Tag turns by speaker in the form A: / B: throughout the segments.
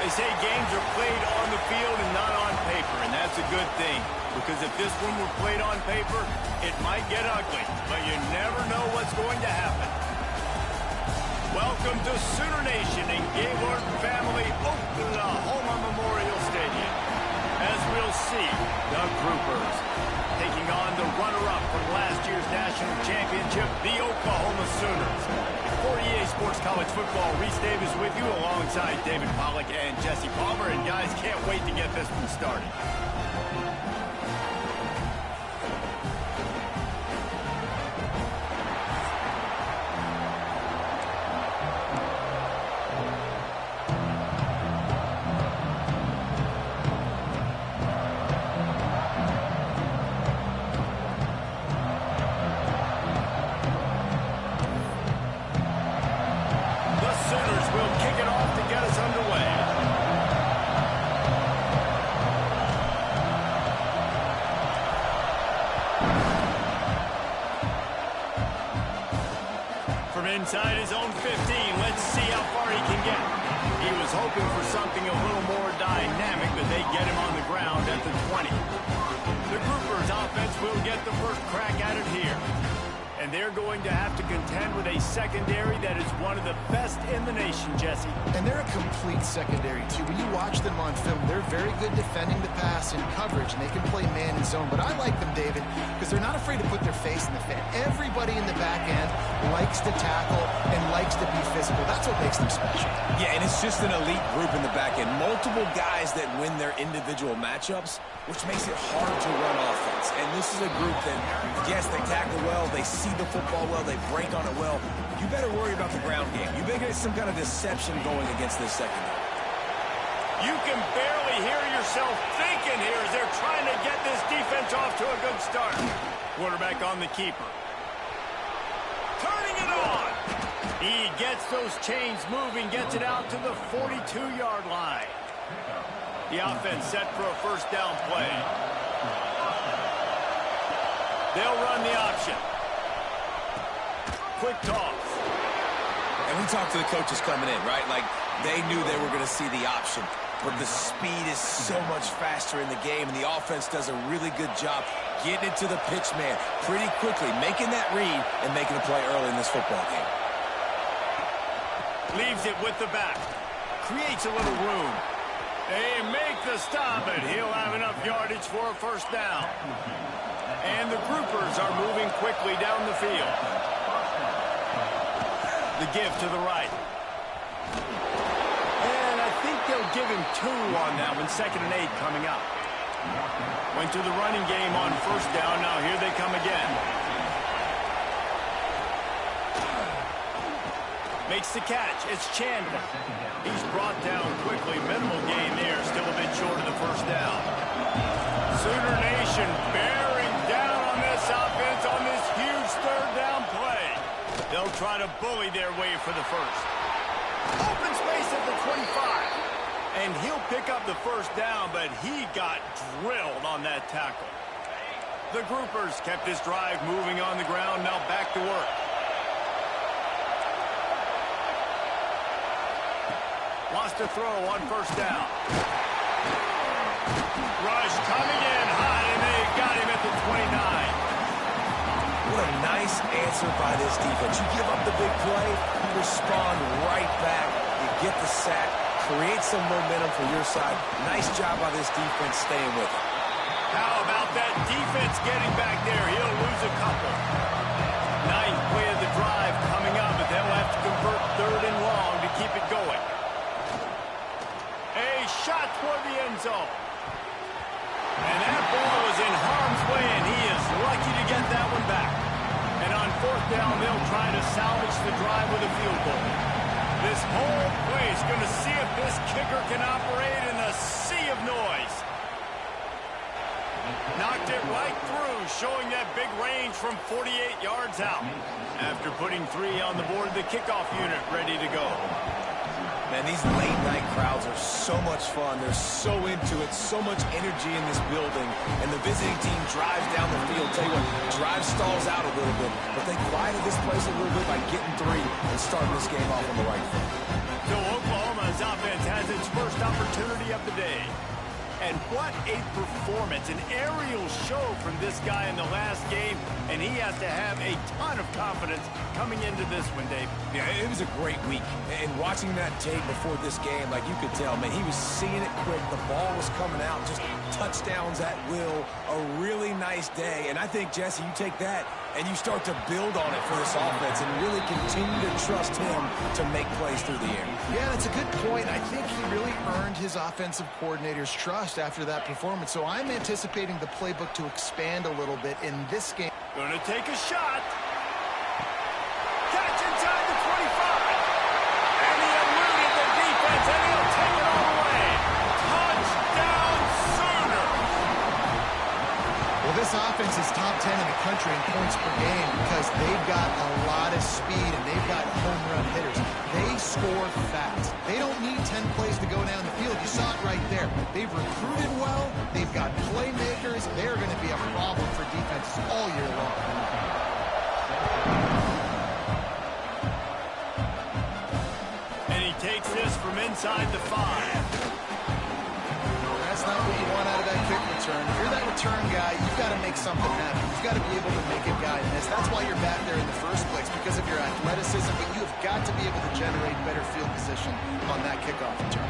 A: They say games are played on the field and not on paper, and that's a good thing. Because if this one were played on paper, it might get ugly, but you never know what's going to happen. Welcome to Sooner Nation and Gaylord Family Oklahoma Memorial Stadium. As we'll see, the Groupers taking on the runner-up from last year's national championship, the Oklahoma Sooners. For EA Sports College Football, Reese Davis with you alongside David Pollack and Jesse Palmer. And guys, can't wait to get this one started. Inside his own 15, let's see how far he can get. He was hoping for something a little more dynamic, but they get him on the ground at the 20. The Groupers offense will get the first crack at it here. And they're going to have to contend with a secondary that is one of the best in the nation, Jesse.
B: And they're a complete secondary, too. When you watch them on film, they're very good defending the pass and coverage, and they can play man and zone. But I like them, David, because they're not afraid to put their face in the fan. Everybody in the back end likes to tackle and likes to be physical. That's what makes them special.
C: Yeah, and it's just an elite group in the back end. Multiple guys that win their individual matchups, which makes it hard to run offense. And this is a group that, yes, they tackle well, they see the football well, they break on it well. You better worry about the ground game. You better get some kind of deception going against this secondary.
A: You can barely hear yourself thinking here as they're trying to get this defense off to a good start. Quarterback on the keeper. Turning it on. He gets those chains moving, gets it out to the 42-yard line. The offense set for a first down play. They'll run the option. Quick toss.
C: And we talked to the coaches coming in, right? Like, they knew they were going to see the option. But the speed is so much faster in the game, and the offense does a really good job getting it to the pitch man pretty quickly, making that read and making a play early in this football game.
A: Leaves it with the back. Creates a little room. They make the stop, and he'll have enough yardage for a first down. And the Groupers are moving quickly down the field. The give to the right. And I think they'll give him 2 on that one. 2nd and 8 coming up. Went to the running game on first down. Now here they come again. Makes the catch. It's Chandler. He's brought down quickly. Minimal gain there. Still a bit short of the first down. Sooner Nation bearing down on this offense on this huge third down play. They'll try to bully their way for the first. Open space at the 25. And he'll pick up the first down, but he got drilled on that tackle. The Groupers kept this drive moving on the ground. Now back to work. Lost a throw on first down. Rush coming in high, and they've got him at the 29.
C: What a nice answer by this defense. You give up the big play, you respond right back. You get the sack, create some momentum for your side. Nice job by this defense staying with it.
A: How about that defense getting back there? He'll lose a couple. 9th play of the drive coming up, but they'll have to convert 3rd and long to keep it going. A shot toward the end zone. And that ball is in harm's way, and he is lucky to get that one back. And on 4th down, they'll try to salvage the drive with a field goal. This whole play is going to see if this kicker can operate in a sea of noise. Knocked it right through, showing that big range from 48 yards out. After putting 3 on the board, the kickoff unit ready to go.
C: Man, these late-night crowds are so much fun. They're so into it, so much energy in this building. And the visiting team drives down the field. Tell you what, drive stalls out a little bit, but they quieted this place a little bit by getting 3 and starting this game off on the right foot.
A: So Oklahoma's offense has has its first opportunity of the day. And what a performance, an aerial show from this guy in the last game, and he has to have a ton of confidence coming into this one, Dave.
C: Yeah, it was a great week. And watching that tape before this game, like you could tell, man, he was seeing it quick. The ball was coming out, just touchdowns at will. A really nice day. And I think, Jesse, you take that and you start to build on it for this offense and really continue to trust him to make plays through the air.
B: Yeah, that's a good point. I think he really earned his offensive coordinator's trust after that performance. So I'm anticipating the playbook to expand a little bit in this game.
A: Going to take a shot. Catch inside the 25. And he eluded the defense, and he'll take it all away. Touchdown, Sooner.
B: Well, this offense is top 10 in the country in points per game because they've got a lot of speed and they've got home run hitters. They score fast. They don't need 10 plays to go down the field. You saw it right there. They've recruited well. They've got playmakers. They're going to be a problem for defenses all year long.
A: And he takes this from inside the 5.
B: That's not what you want out of that kick return. If you're that return guy, you've got to make something happen. You've got to be able to make a guy miss. That's why you're back there in the first place, because of your athleticism, but you have got to be able to generate better field position on that kickoff return.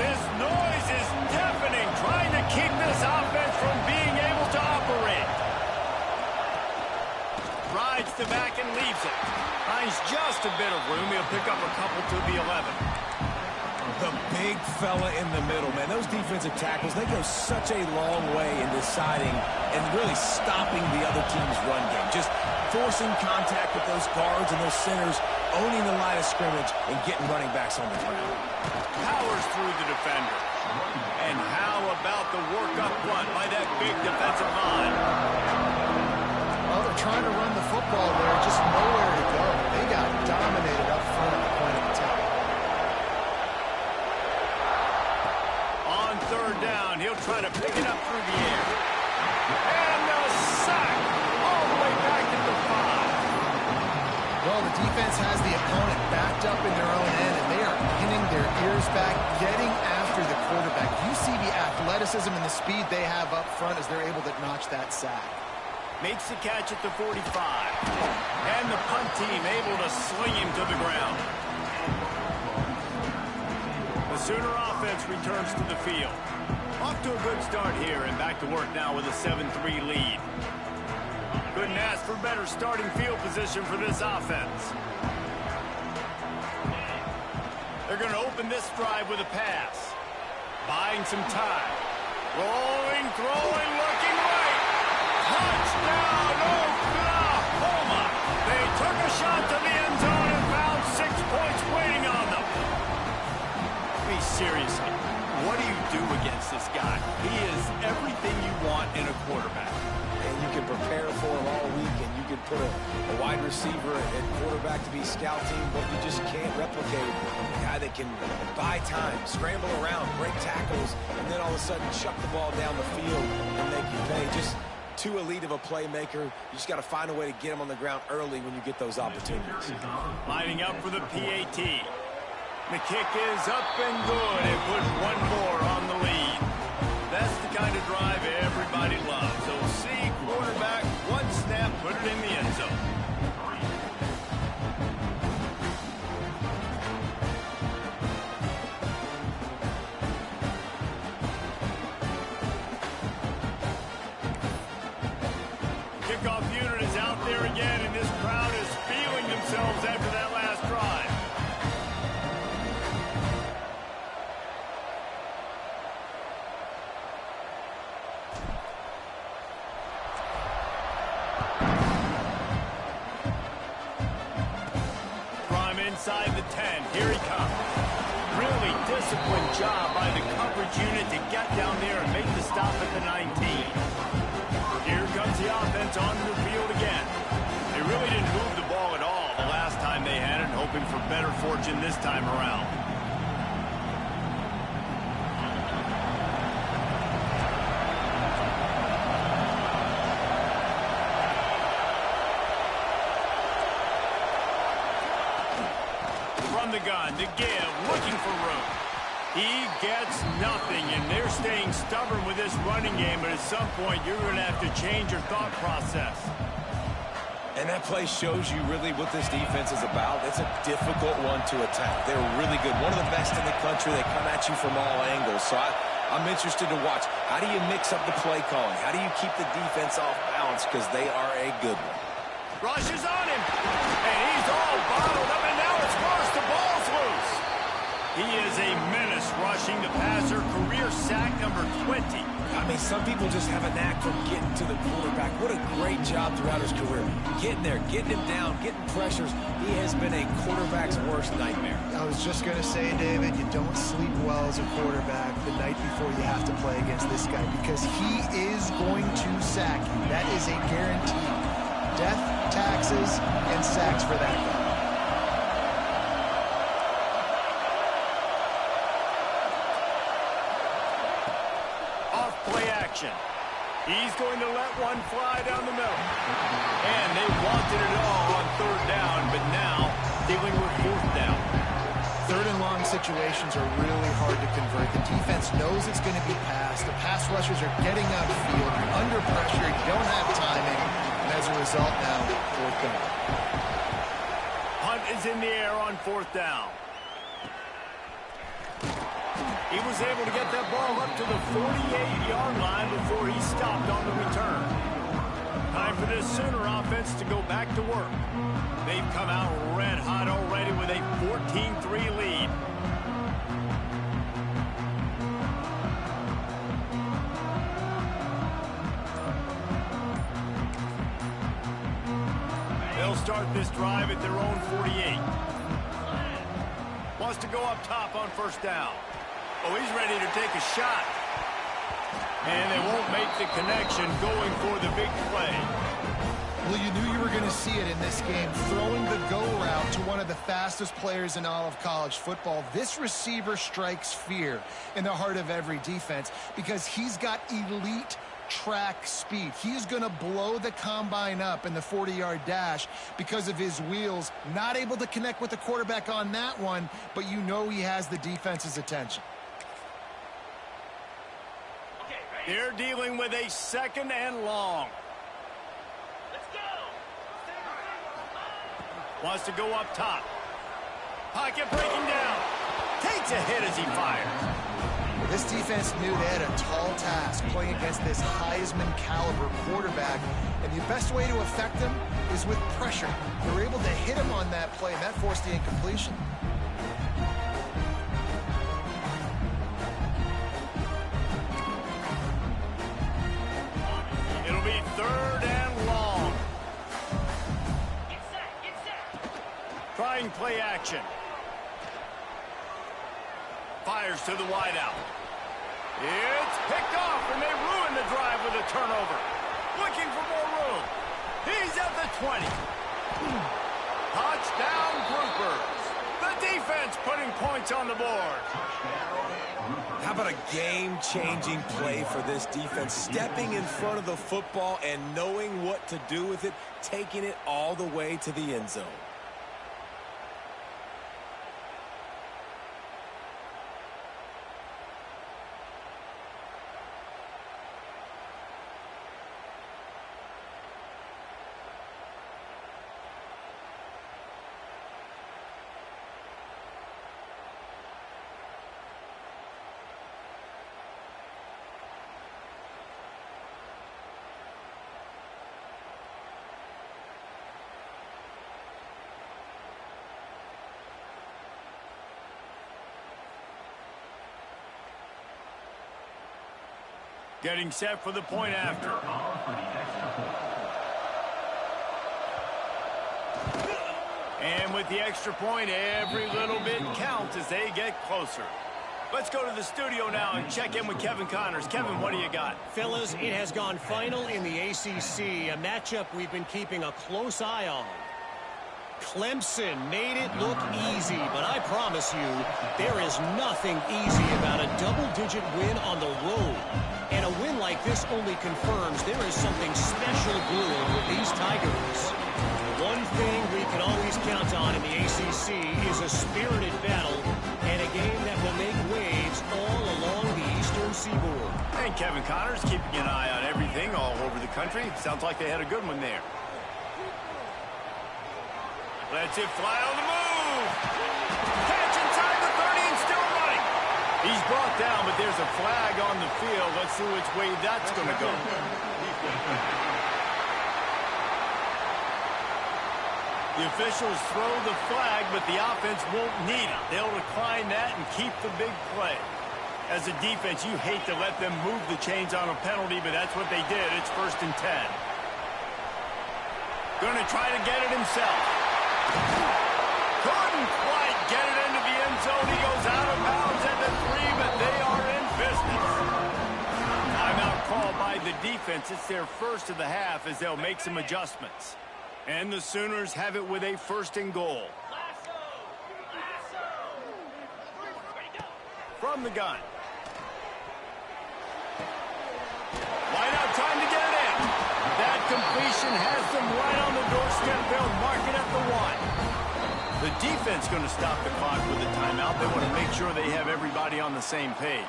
A: This noise is deafening, trying to keep this offense from being able to operate. Rides the back and leaves it. Finds just a bit of room. He'll pick up a couple to the 11.
C: The big fella in the middle, man. Those defensive tackles, they go such a long way in deciding and really stopping the other team's run game. Just forcing contact with those guards and those centers, owning the line of scrimmage, and getting running backs on the ground.
A: Powers through the defender. And how about the work up front by that big defensive line?
B: Well, they're trying to run the football there, just nowhere to go. They got dominated up front at the point of attack.
A: On third down, he'll try to pick it up through the air. And a sack all the way back at the 5.
B: Well, the defense has the opponent backed up in their own end, and they are pinning their ears back, getting after the quarterback. You see the athleticism and the speed they have up front as they're able to notch that sack.
A: Makes the catch at the 45. And the punt team able to sling him to the ground. The Sooner offense returns to the field. Off to a good start here and back to work now with a 7-3 lead. Couldn't ask for better starting field position for this offense. They're going to open this drive with a pass. Buying some time. Rolling, throwing, looking right. Touchdown, Oklahoma! They took a shot to the end zone and found 6 points waiting on them. Be seriously, what do you do against this guy? He is everything you want in a quarterback.
C: And you can prepare for him all week, and you can put a wide receiver and quarterback to be scout team, but you just can't replicate a guy that can buy time, scramble around, break tackles, and then all of a sudden chuck the ball down the field and make you pay. Just too elite of a playmaker. You just got to find a way to get him on the ground early when you get those opportunities.
A: Lining up for the PAT. The kick is up and good. It puts one more on the lead. That's the kind of drive everybody loves. So see quarterback, one snap, put it in the end zone. Kickoff unit is out there again, and this crowd is feeling themselves after that last drive. From inside the 10, here he comes. Really disciplined job by the coverage unit to get down there and make the stop at the 19. Here comes the offense onto the field again. They really didn't move the ball at all the last time they had it, hoping for better fortune this time around. from the gun to give, looking for room. He gets nothing, and they're staying stubborn with this running game, but at some point, you're going to have to change your thought process.
C: And that play shows you really what this defense is about. It's a difficult one to attack. They're really good. One of the best in the country. They come at you from all angles. So I'm interested to watch. How do you mix up the play calling? How do you keep the defense off balance? Because they are a good one.
A: Rushes on him, and he's all bottled up, and now it's worse. The ball's loose. He is a menace rushing the passer. Career sack number 20.
C: I mean, some people just have a knack for getting to the quarterback. What a great job throughout his career. Getting there, getting him down, getting pressures. He has been a quarterback's worst nightmare.
B: I was just going to say, David, you don't sleep well as a quarterback the night before you have to play against this guy because he is going to sack you. That is a guarantee. Death, taxes, and sacks for that guy.
A: He's going to let one fly down the middle. And they wanted it all on third down, but now dealing with fourth down.
B: Third and long situations are really hard to convert. The defense knows it's going to be passed. The pass rushers are getting outfield. You're under pressure. You don't have timing. And as a result now, fourth down.
A: Hunt is in the air on fourth down. He was able to get that ball up to the 48-yard line before he stopped on the return. Time for this Sooner offense to go back to work. They've come out red hot already with a 14-3 lead. They'll start this drive at their own 48. Wants to go up top on first down. Oh, he's ready to take a shot. And they won't make the connection going for the big play.
B: Well, you knew you were going to see it in this game. Throwing the go route to one of the fastest players in all of college football. This receiver strikes fear in the heart of every defense because he's got elite track speed. He's going to blow the combine up in the 40-yard dash because of his wheels. Not able to connect with the quarterback on that one, but you know he has the defense's attention.
A: They're dealing with a second and long. Let's go. Wants to go up top. Pocket breaking down. Takes a hit as he fires.
B: This defense knew they had a tall task playing against this Heisman caliber quarterback, and the best way to affect him is with pressure. They were able to hit him on that play, and that forced the incompletion.
A: It'll be third and long. Trying play action. Fires to the wideout. It's picked off, and they ruin the drive with a turnover. Looking for more room. He's at the 20. Touchdown, Groupers. The defense putting points on the board.
C: How about a game-changing play for this defense? Stepping in front of the football and knowing what to do with it, taking it all the way to the end zone.
A: Getting set for the point after. And with the extra point, every little bit counts as they get closer. Let's go to the studio now and check in with Kevin Connors. Kevin, what do you got?
D: Fellas, it has gone final in the ACC, a matchup we've been keeping a close eye on. Clemson made it look easy, but I promise you, there is nothing easy about a double-digit win on the road. And a win like this only confirms there is something special brewing with these Tigers. One thing we can always count on in the ACC is a spirited battle and a game that will make waves all along the Eastern Seaboard.
A: And Kevin Connors keeping an eye on everything all over the country. Sounds like they had a good one there. Lets it fly on the move. Catch inside the 30 and still running. He's brought down, but there's a flag on the field. Let's see which way that's going to go. The officials throw the flag, but the offense won't need it. They'll decline that and keep the big play. As a defense, you hate to let them move the chains on a penalty, but that's what they did. It's 1st and 10. Going to try to get it himself. Couldn't quite get it into the end zone. He goes out of bounds at the 3, but they are in business. Timeout called by the defense. It's their first of the half as they'll make some adjustments. And the Sooners have it with a 1st and goal. From the gun. Wide out, trying to get it in. That completion has them right on the doorstep. They'll mark it at the 1. The defense going to stop the clock with a timeout. They want to make sure they have everybody on the same page.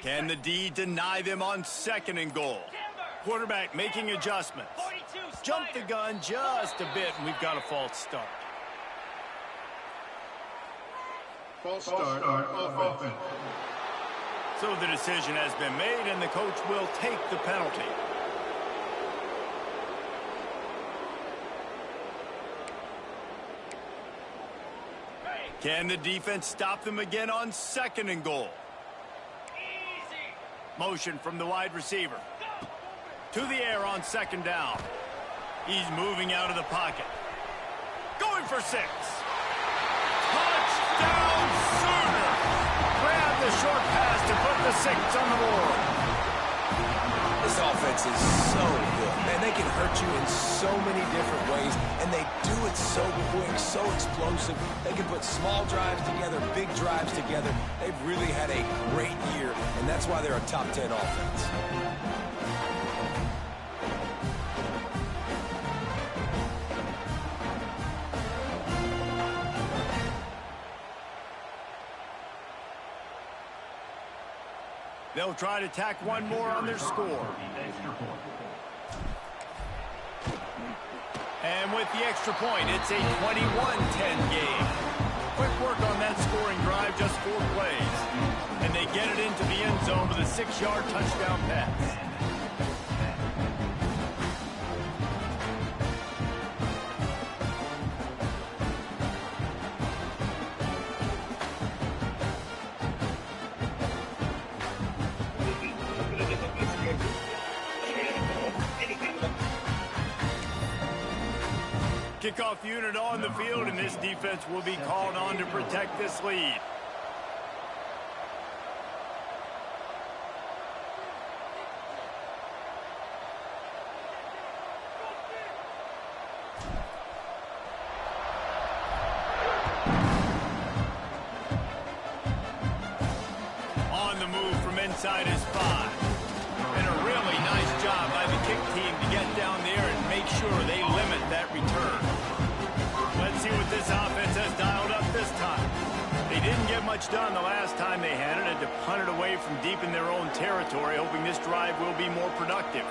A: Can the D deny them on 2nd and goal? Quarterback making adjustments. Jump the gun just a bit, and we've got a false start.
E: False start of offense.
A: So the decision has been made, and the coach will take the penalty. Can the defense stop them again on 2nd and goal? Motion from the wide receiver. To the air on 2nd down. He's moving out of the pocket. Going for 6. Touchdown Sooner. Grab the short pass to put the 6 on the board.
C: This offense is so good. Man, they can hurt you in so many different ways, and they do it so quick, so explosive. They can put small drives together, big drives together. They've really had a great year, and that's why they're a top 10 offense.
A: They'll try to tack one more on their score. And with the extra point, it's a 21-10 game. Quick work on that scoring drive, just 4 plays. And they get it into the end zone with a 6-yard touchdown pass. Kickoff unit on the field, and this defense will be called on to protect this lead. On the move from inside his 5. And a really nice job by the kick team to get down there and make sure they limit that return. Let's see what this offense has dialed up this time. They didn't get much done the last time they had it, and to punt it away from deep in their own territory, hoping this drive will be more productive.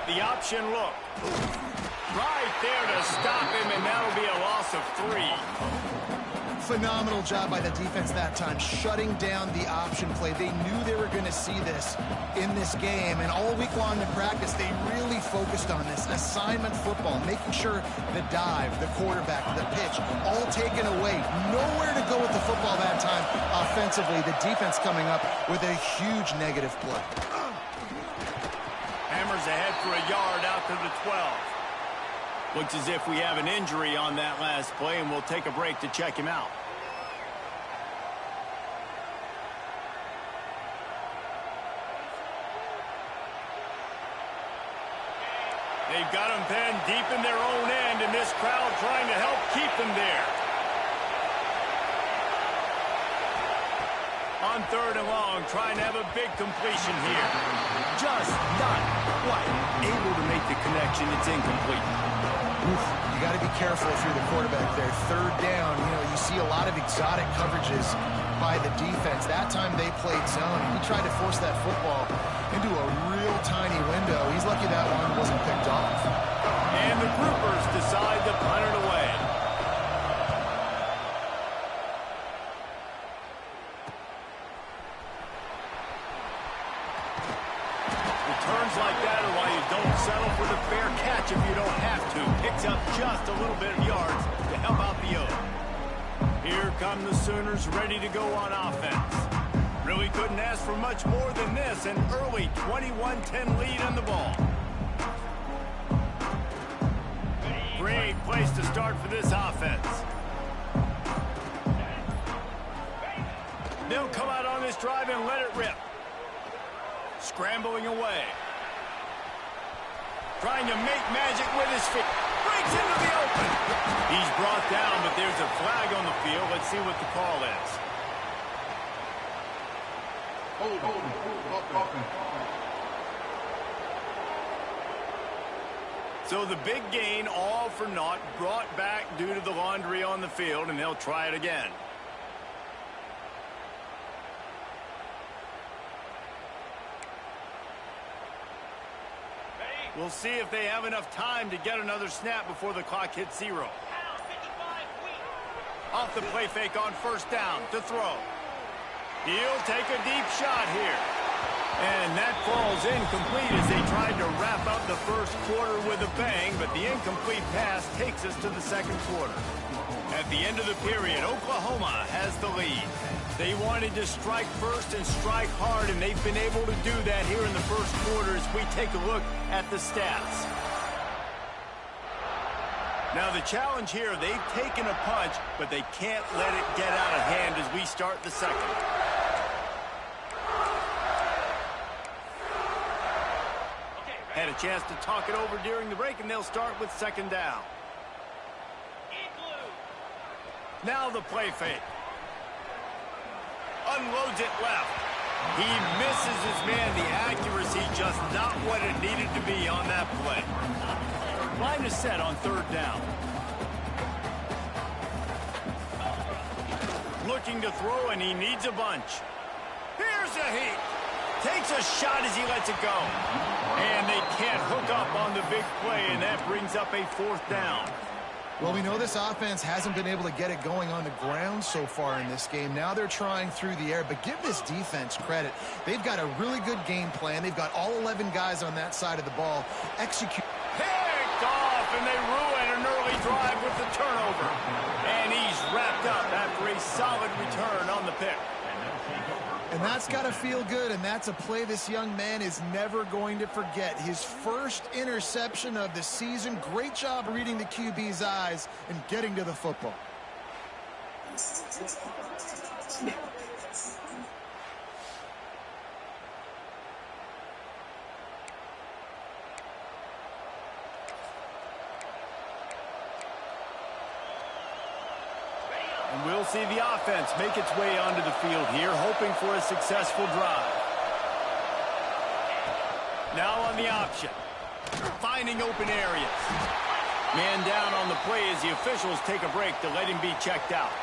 A: The option look. Right there to stop him, and that'll be a loss of 3.
B: Phenomenal job by the defense that time, shutting down the option play. They knew they were going to see this in this game, and all week long in practice, they really focused on this assignment football, making sure the dive, the quarterback, the pitch, all taken away. Nowhere to go with the football that time offensively. The defense coming up with a huge negative play.
A: Hammers ahead for a yard out to the 12. Looks as if we have an injury on that last play, and we'll take a break to check him out. They've got him pinned deep in their own end, and this crowd trying to help keep them there. On 3rd and long, trying to have a big completion here. Just not quite able to make the connection. It's incomplete.
B: Oof, you got to be careful if you're the quarterback there. 3rd down, you see a lot of exotic coverages by the defense. That time they played zone, and he tried to force that football into a real tiny window. He's lucky that one wasn't picked off.
A: And the groupers decide to punt it away. Returns like that are why you don't settle for the fair catch if you don't have to. Picks up just a little bit of yards to help out the O. Here come the Sooners ready to go on offense. Really couldn't ask for much more than this. An early 21-10 lead on the ball. Great place to start for this offense. They'll come out on this drive and let it rip. Scrambling away. Trying to make magic with his feet. Breaks into the open. He's brought down, but there's a flag on the field. Let's see what the call is. So the big gain, all for naught, brought back due to the laundry on the field, and they'll try it again. We'll see if they have enough time to get another snap before the clock hits 0. Off the play fake on 1st down to throw. He'll take a deep shot here. And that falls incomplete as they tried to wrap up the 1st quarter with a bang, but the incomplete pass takes us to the 2nd quarter. At the end of the period, Oklahoma has the lead. They wanted to strike first and strike hard, and they've been able to do that here in the 1st quarter as we take a look at the stats. Now the challenge here, they've taken a punch, but they can't let it get out of hand as we start the 2nd. Had a chance to talk it over during the break, and they'll start with 2nd down. Now the play fake. Unloads it left. He misses his man. The accuracy just not what it needed to be on that play. Line is set on 3rd down. Looking to throw, and he needs a bunch. Here's a heat. Takes a shot as he lets it go. And they can't hook up on the big play, and that brings up a 4th down.
B: Well, we know this offense hasn't been able to get it going on the ground so far in this game. Now they're trying through the air, but give this defense credit. They've got a really good game plan. They've got all 11 guys on that side of the ball. Execute.
A: Picked off, and they ruin an early drive with the turnover. And he's wrapped up after a solid return on the pick.
B: And that's got to feel good, and that's a play this young man is never going to forget. His 1st interception of the season. Great job reading the QB's eyes and getting to the football.
A: And we'll see the offense make its way onto the field here, hoping for a successful drive. Now on the option. Finding open areas. Man down on the play as the officials take a break to let him be checked out.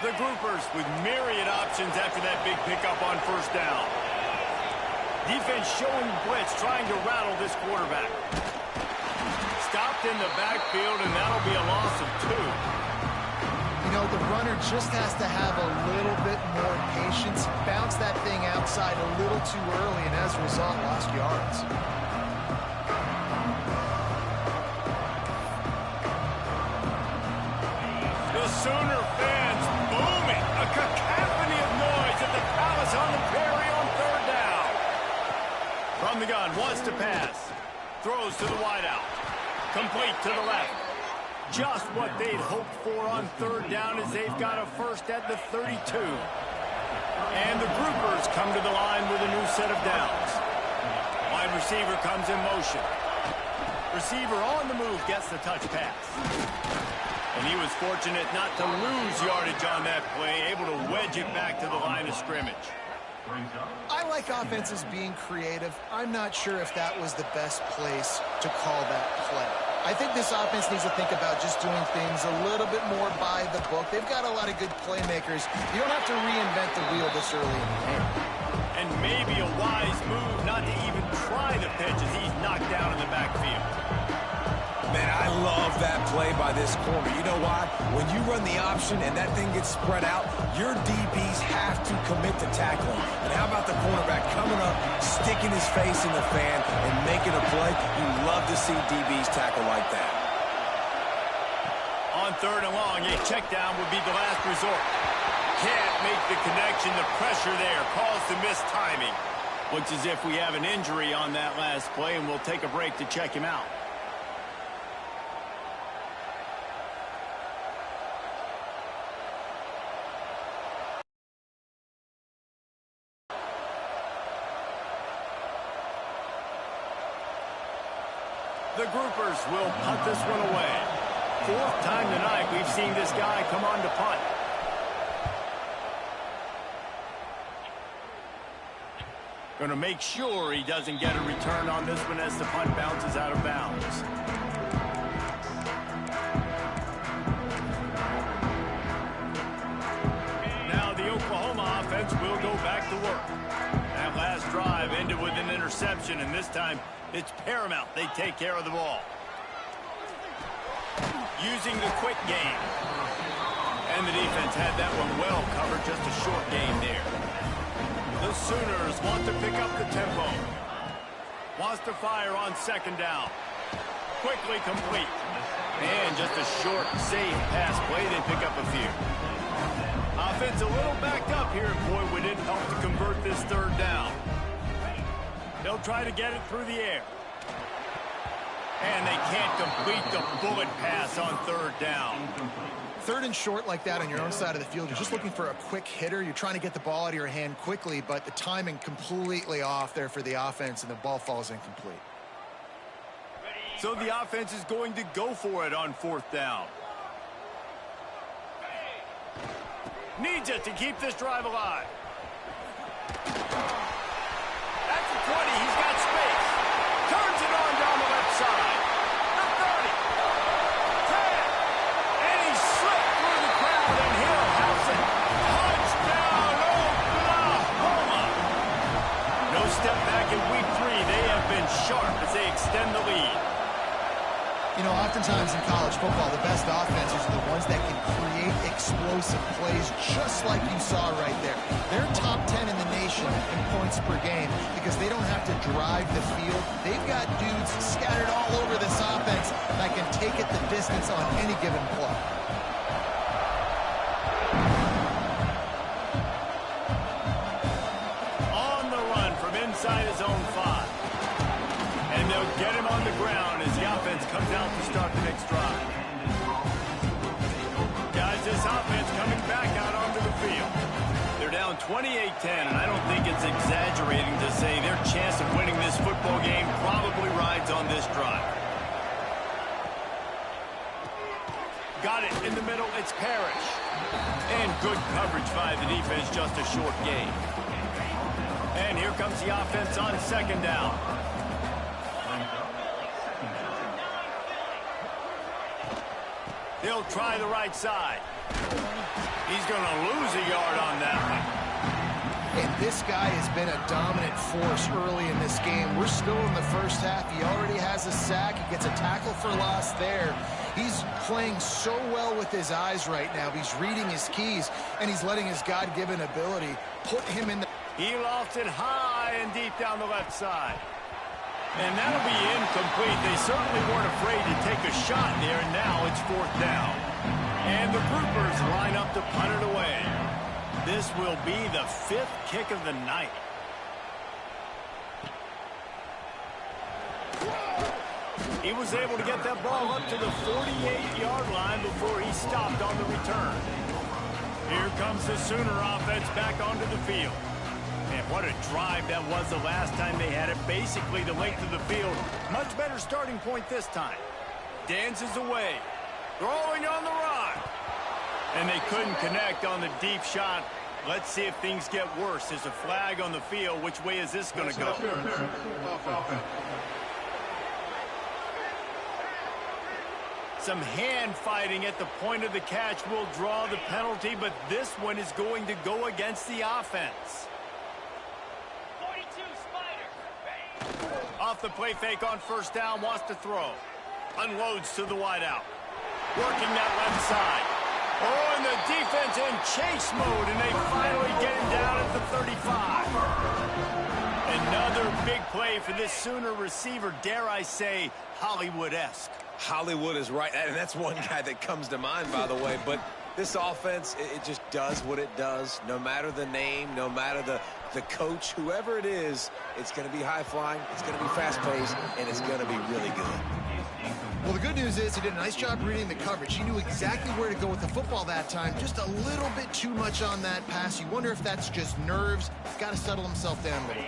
A: The groupers with myriad options after that big pickup on 1st down. Defense showing blitz, trying to rattle this quarterback. stopped in the backfield, and that'll be a loss of 2.
B: You know, the runner just has to have a little bit more patience, bounce that thing outside a little too early, and as a result, lost yards.
A: The Sooner fans booming. A cacophony of noise at the Palace on the Prairie on 3rd down. From the gun, wants to pass. Throws to the wideout. Complete to the left. Just what they'd hoped for on 3rd down as they've got a first at the 32. And the groupers come to the line with a new set of downs. Wide receiver comes in motion. Receiver on the move gets the touch pass. And he was fortunate not to lose yardage on that play, able to wedge it back to the line of scrimmage.
B: I like offenses being creative. I'm not sure if that was the best place to call that play. I think this offense needs to think about just doing things a little bit more by the book. They've got a lot of good playmakers. You don't have to reinvent the wheel this early in the game.
A: And maybe a wise move not to even try the pitch as he's knocked down in the backfield.
C: Man, I love that play by this corner. You know why? When you run the option and that thing gets spread out, your DBs have to commit to tackling. And how about the cornerback coming up, sticking his face in the fan, and making a play? You love to see DBs tackle like that.
A: On 3rd and long, a check down would be the last resort. Can't make the connection. The pressure there caused the missed timing. Looks as if we have an injury on that last play, and we'll take a break to check him out. The groupers will punt this one away. 4th time tonight we've seen this guy come on to punt. Going to make sure he doesn't get a return on this one as the punt bounces out of bounds. Now the Oklahoma offense will go back to work. That last drive ended with an interception, and this time it's paramount they take care of the ball. Using the quick game. And the defense had that one well covered, just a short game there. The Sooners want to pick up the tempo. Wants to fire on 2nd down. Quickly complete. And just a short, safe pass play. They pick up a few. Offense a little backed up here. Boy, would it help to convert this 3rd down. They'll try to get it through the air. And they can't complete the bullet pass on 3rd down.
B: 3rd and short like that on your own side of the field, you're just looking for a quick hitter. You're trying to get the ball out of your hand quickly, but the timing completely off there for the offense, and the ball falls incomplete.
A: So the offense is going to go for it on 4th down. Needs it to keep this drive alive. That's the 20. He's got space. Turns it on down the left side. The 30. 10. And he slipped through the crowd, and he'll house it. Touchdown, Oklahoma. No step back in week 3. They have been sharp as they extend the lead.
B: You know, oftentimes in college football, the best offenses are the ones that can create explosive plays, just like you saw right there. They're top 10 in the nation in points per game because they don't have to drive the field. They've got dudes scattered all over this offense that can take it the distance on any given play.
A: On the run from inside his own 5. And they'll get him on the ground as the offense comes out to start the next drive. Guys, this offense coming back out onto the field. They're down 28-10, and I don't think it's exaggerating to say their chance of winning this football game probably rides on this drive. Got it in the middle. It's Parrish. And good coverage by the defense, just a short gain. And here comes the offense on 2nd down. They'll try the right side. He's going to lose a yard on that one.
B: And this guy has been a dominant force early in this game. We're still in the first half. He already has a sack. He gets a tackle for loss there. He's playing so well with his eyes right now. He's reading his keys, and he's letting his God-given ability put him in the...
A: He lofts it high and deep down the left side. And that'll be incomplete. They certainly weren't afraid to take a shot there, and now it's 4th down. And the groupers line up to punt it away. This will be the 5th kick of the night. He was able to get that ball up to the 48-yard line before he stopped on the return. Here comes the Sooner offense back onto the field. And what a drive that was the last time they had it. Basically the length of the field. Much better starting point this time. Dances away. Throwing on the run. And they couldn't connect on the deep shot. Let's see if things get worse. There's a flag on the field. Which way is this going to go? Some hand fighting at the point of the catch will draw the penalty, but this one is going to go against the offense.
F: 42 Spider.
A: Off the play fake on 1st down, wants to throw. Unloads to the wideout. Working that left side. Oh, and the defense in chase mode, and they finally get him down at the 35. Another big play for this Sooner receiver, dare I say, Hollywood-esque.
C: Hollywood is right, and that's one guy that comes to mind, by the way. But this offense, it just does what it does. No matter the name, no matter the coach, whoever it is, it's going to be high-flying, it's going to be fast-paced, and it's going to be really good.
B: Well, the good news is he did a nice job reading the coverage. He knew exactly where to go with the football that time. Just a little bit too much on that pass. You wonder if that's just nerves. He's got to settle himself down a little.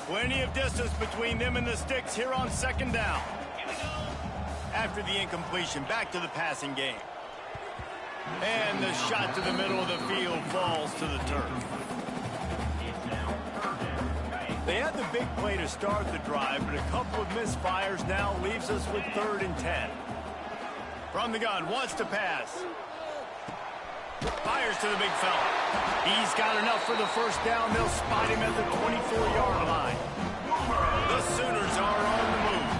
A: Plenty of distance between them and the sticks here on 2nd down. After the incompletion, back to the passing game. And the shot to the middle of the field falls to the turf. They had the big play to start the drive, but a couple of misfires now leaves us with 3rd and 10. From the gun, wants to pass. Fires to the big fella. He's got enough for the 1st down. They'll spot him at the 24-yard line. The Sooners are on the move.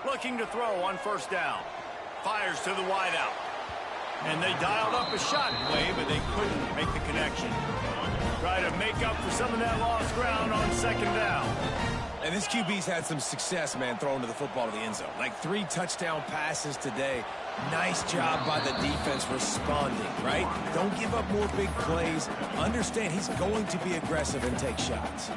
A: Looking to throw on 1st down. Fires to the wideout. And they dialed up a shot play, but they couldn't make the connection. Try to make up for some of that lost ground on 2nd down.
C: And this QB's had some success, man, throwing to the football to the end zone. Like 3 touchdown passes today. Nice job by the defense responding, right? Don't give up more big plays. Understand he's going to be aggressive and take shots.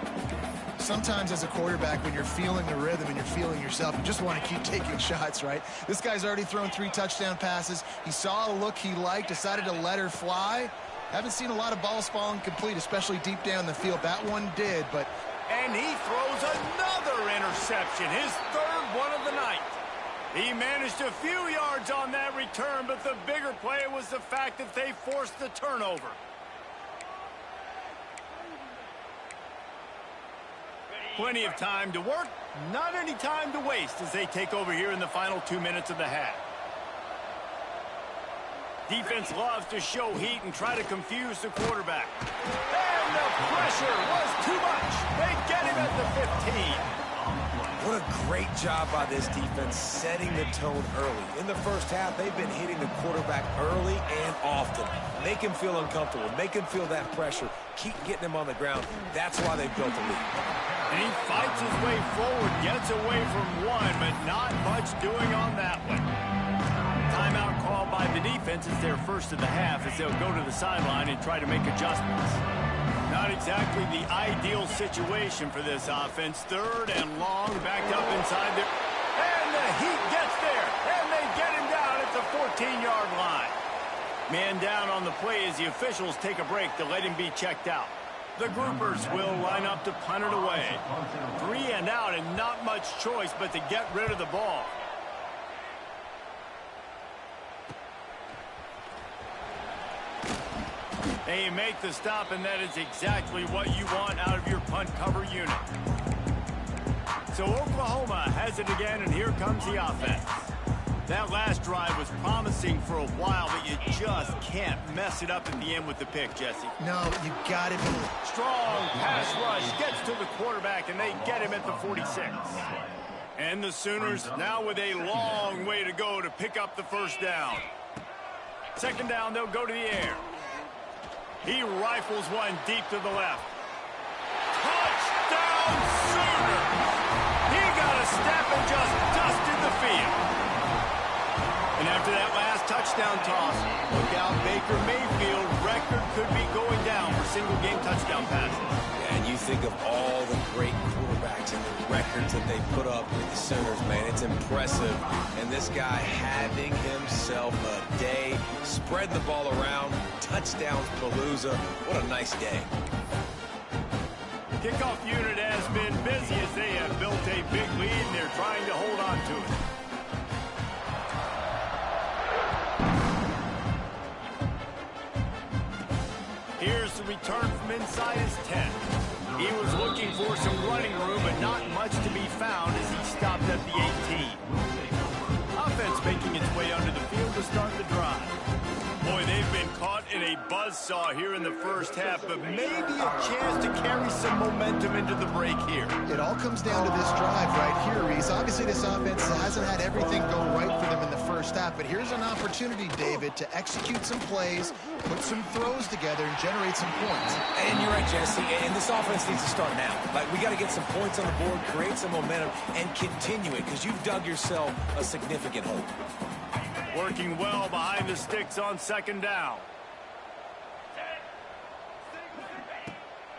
B: Sometimes as a quarterback, when you're feeling the rhythm and you're feeling yourself, you just want to keep taking shots, right? This guy's already thrown 3 touchdown passes. He saw a look he liked, decided to let her fly. Haven't seen a lot of balls falling complete, especially deep down the field. That one did, but...
A: And he throws another interception, his 3rd one of the night. He managed a few yards on that return, but the bigger play was the fact that they forced the turnover. Plenty of time to work, not any time to waste as they take over here in the final 2 minutes of the half. Defense loves to show heat and try to confuse the quarterback. And the pressure was too much. They get him at the 15.
C: What a great job by this defense setting the tone early. In the first half, they've been hitting the quarterback early and often. Make him feel uncomfortable. Make him feel that pressure. Keep getting him on the ground. That's why they've built a lead.
A: And he fights his way forward, gets away from one, but not much doing on that one. Timeout called by the defense. It's their first of the half as they'll go to the sideline and try to make adjustments. Not exactly the ideal situation for this offense. 3rd and long, backed up inside there. And the Heat gets there, and they get him down at the 14-yard line. Man down on the play as the officials take a break to let him be checked out. The groupers will line up to punt it away. 3 and out and not much choice but to get rid of the ball. And you make the stop, and that is exactly what you want out of your punt cover unit. So Oklahoma has it again, and here comes the offense. That last drive was promising for a while, but you just can't mess it up at the end with the pick, Jesse.
B: No, you got it.
A: Strong pass rush gets to the quarterback, and they get him at the 46. And the Sooners now with a long way to go to pick up the first down. Second down, they'll go to the air. He rifles one deep to the left. Touchdown, Sooners! He got a step and just dusted the field. And after that last touchdown toss, look out, Baker Mayfield record could be going down for single-game touchdown passes.
C: And you think of all the great quarterbacks and the records that they put up with the Sooners, man. It's impressive. And this guy having himself a day, spread the ball around, touchdowns palooza. What a nice day.
A: Kickoff unit has been busy as they have built a big lead, and they're trying to hold on to it. Here's the return from inside his 10. He was looking for some running room, but not much to be found as he stopped at the 18. Offense making its way onto the field to start the drive. Boy, they've been caught in a buzzsaw here in the first half, but maybe a chance to carry some momentum into the break here.
B: It all comes down to this drive right here, Reese. Obviously, this offense hasn't had everything go right for them in the first half, but here's an opportunity, David, to execute some plays, put some throws together, and generate some points.
C: And you're right, Jesse, and this offense needs to start now. Like, we got to get some points on the board, create some momentum, and continue it, because you've dug yourself a significant hole.
A: Working well behind the sticks on second down.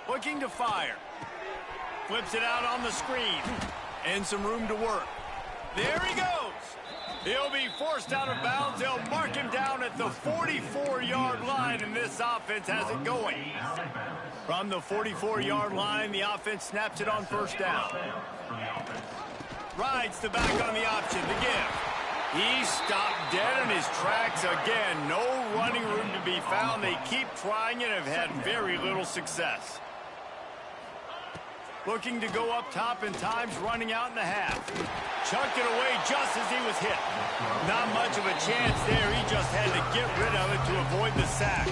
A: Looking to fire. Flips it out on the screen. And some room to work. There he goes. He'll be forced out of bounds. They'll mark him down at the 44-yard line, and this offense has it going. From the 44-yard line, the offense snaps it on first down. Rides the back on the option, the give. He stopped dead in his tracks again. No running room to be found. They keep trying and have had very little success. Looking to go up top and times running out in the half. Chucked it away just as he was hit. Not much of a chance there. He just had to get rid of it to avoid the sack.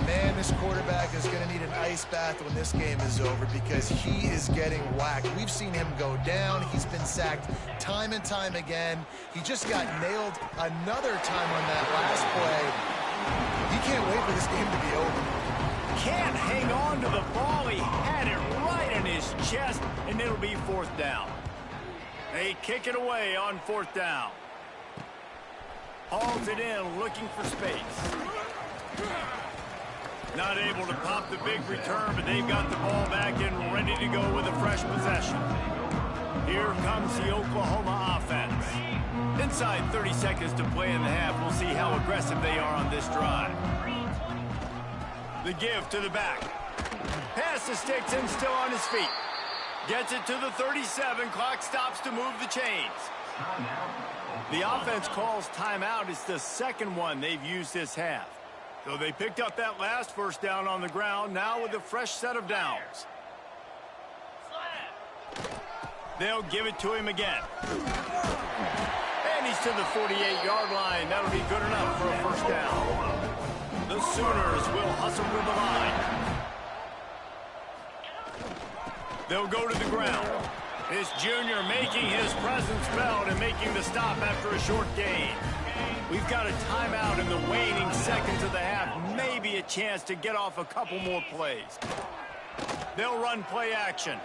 B: Man, this quarterback is going to need an ice bath when this game is over because he is getting whacked. We've seen him go down. He's been sacked time and time again. He just got nailed another time on that last play. He can't wait for this game to be over.
A: Can't hang on to the ball. He had it right in his chest, and it'll be fourth down. They kick it away on fourth down. Hauls it in, looking for space. Not able to pop the big return, but they've got the ball back and ready to go with a fresh possession. Here comes the Oklahoma offense. Inside 30 seconds to play in the half. We'll see how aggressive they are on this drive. The give to the back. Pass the sticks and still on his feet. Gets it to the 37. Clock stops to move the chains. The offense calls timeout. It's the second one they've used this half. So they picked up that last first down on the ground, now with a fresh set of downs. They'll give it to him again. And he's to the 48-yard line. That'll be good enough for a first down. The Sooners will hustle to the line. They'll go to the ground. This junior making his presence felt and making the stop after a short gain. We've got a timeout in the waning seconds of the half. Maybe a chance to get off a couple more plays. They'll run play action.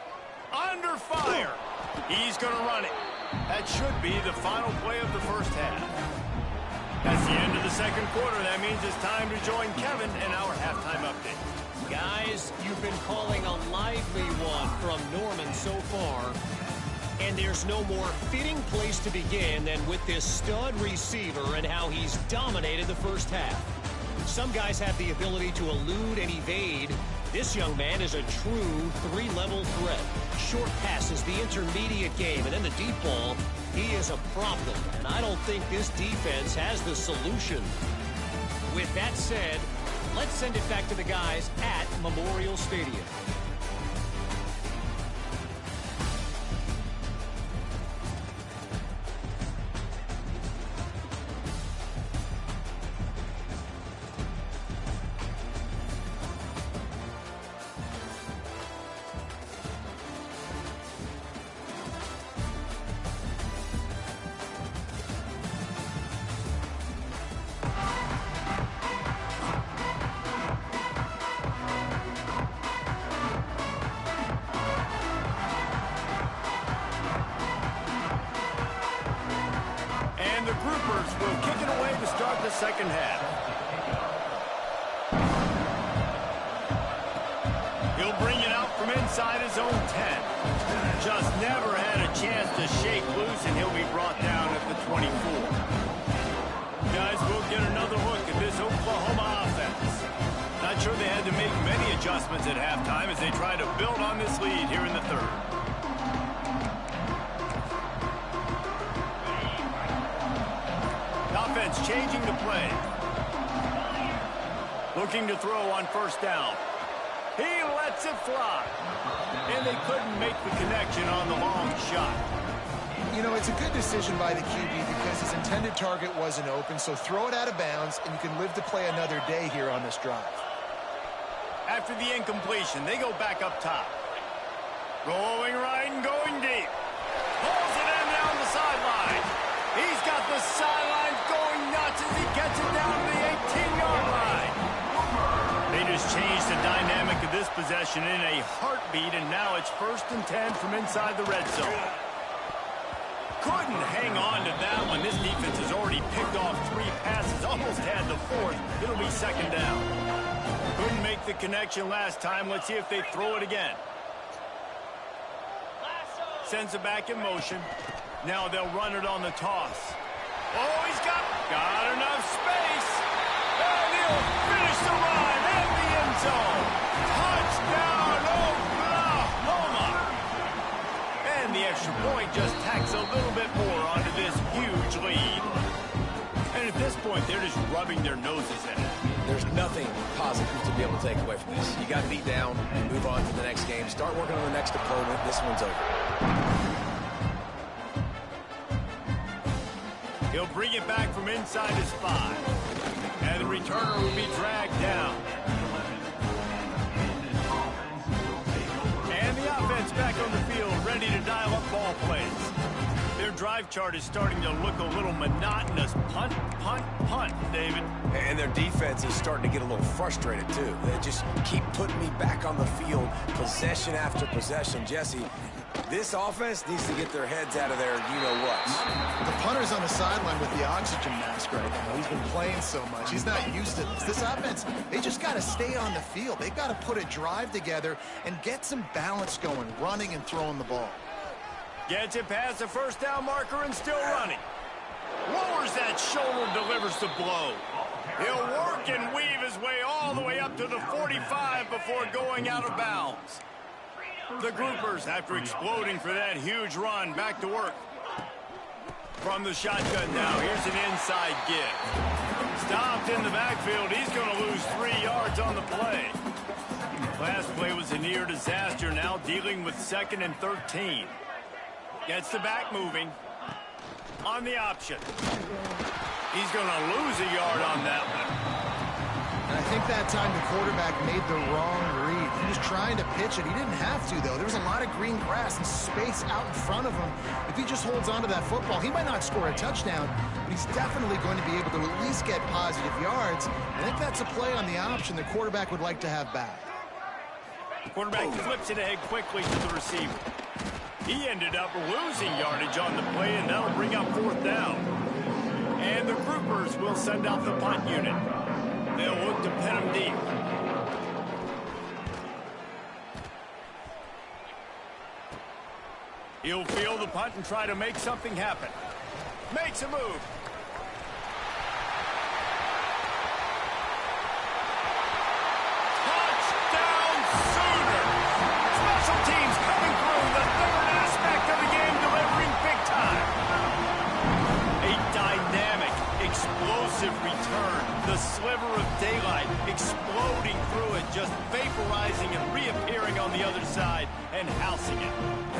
A: Under fire. He's going to run it. That should be the final play of the first half. That's the end of the second quarter. That means it's time to join Kevin in our halftime update.
D: Guys, you've been calling a lively one from Norman so far. And there's no more fitting place to begin than with this stud receiver and how he's dominated the first half. Some guys have the ability to elude and evade. This young man is a true three-level threat. Short passes, the intermediate game, and then the deep ball. He is a problem, and I don't think this defense has the solution. With that said, let's send it back to the guys at Memorial Stadium.
A: groupers will kick it away to start the second half. He'll bring it out from inside his own 10. Just never had a chance to shake loose, and he'll be brought down at the 24. Guys, we'll get another look at this Oklahoma offense. Not sure they had to make many adjustments at halftime as they try to build on this lead here in the third. Offense changing the play. Looking to throw on first down. He lets it fly. And they couldn't make the connection on the long shot.
B: You know, it's a good decision by the QB because his intended target wasn't open, so throw it out of bounds, and you can live to play another day here on this drive.
A: After the incompletion, they go back up top. Rolling right and going deep. Pulls it in down the sideline. He's got the sidelines going nuts as he gets it down to the 18-yard line. They just changed the dynamic of this possession in a heartbeat, and now it's 1st and 10 from inside the red zone. Couldn't hang on to that one. This defense has already picked off 3 passes, almost had the 4th. It'll be second down. Couldn't make the connection last time. Let's see if they throw it again. Sends it back in motion. Now they'll run it on the toss. Oh, he's got enough space. And he'll finish the run in the end zone. Touchdown, Oklahoma. And the extra point just tacks a little bit more onto this huge lead. And at this point, they're just rubbing their noses in it.
C: There's nothing positive to be able to take away from this. You got to beat down and move on to the next game. Start working on the next opponent. This one's over.
A: He'll bring it back from inside his 5. And the returner will be dragged down. And the offense back on the field, ready to dial up ball plays. Their drive chart is starting to look a little monotonous. Punt, punt, punt, David.
C: And their defense is starting to get a little frustrated, too. They just keep putting me back on the field, possession after possession. Jesse, this offense needs to get their heads out of their you-know-what.
B: The punter's on the sideline with the oxygen mask right now. He's been playing so much. He's not used to this. This offense, they just got to stay on the field. They've got to put a drive together and get some balance going, running and throwing the ball.
A: Gets it past the first down marker and still running. Lowers that shoulder, delivers the blow. He'll work and weave his way all the way up to the 45 before going out of bounds. The groupers, after exploding for that huge run, back to work. From the shotgun now, here's an inside give. Stopped in the backfield. He's going to lose 3 yards on the play. Last play was a near disaster, now dealing with 2nd and 13. Gets the back moving. On the option. He's going to lose a yard on that one.
B: And I think that time the quarterback made the wrong read. He was trying to pitch it. He didn't have to, though. There was a lot of green grass and space out in front of him. If he just holds on to that football, he might not score a touchdown, but he's definitely going to be able to at least get positive yards. I think that's a play on the option the quarterback would like to have back.
A: Quarterback flips it ahead quickly to the receiver. He ended up losing yardage on the play, and that'll bring up 4th down. And the groupers will send out the punt unit. They'll look to pin him deep. He'll field the punt and try to make something happen. Makes a move. Touchdown Sooners! Special teams coming through, the third aspect of the game, delivering big time. A dynamic, explosive return. The sliver of daylight exploding through it, just vaporizing and reappearing on the other side and housing it.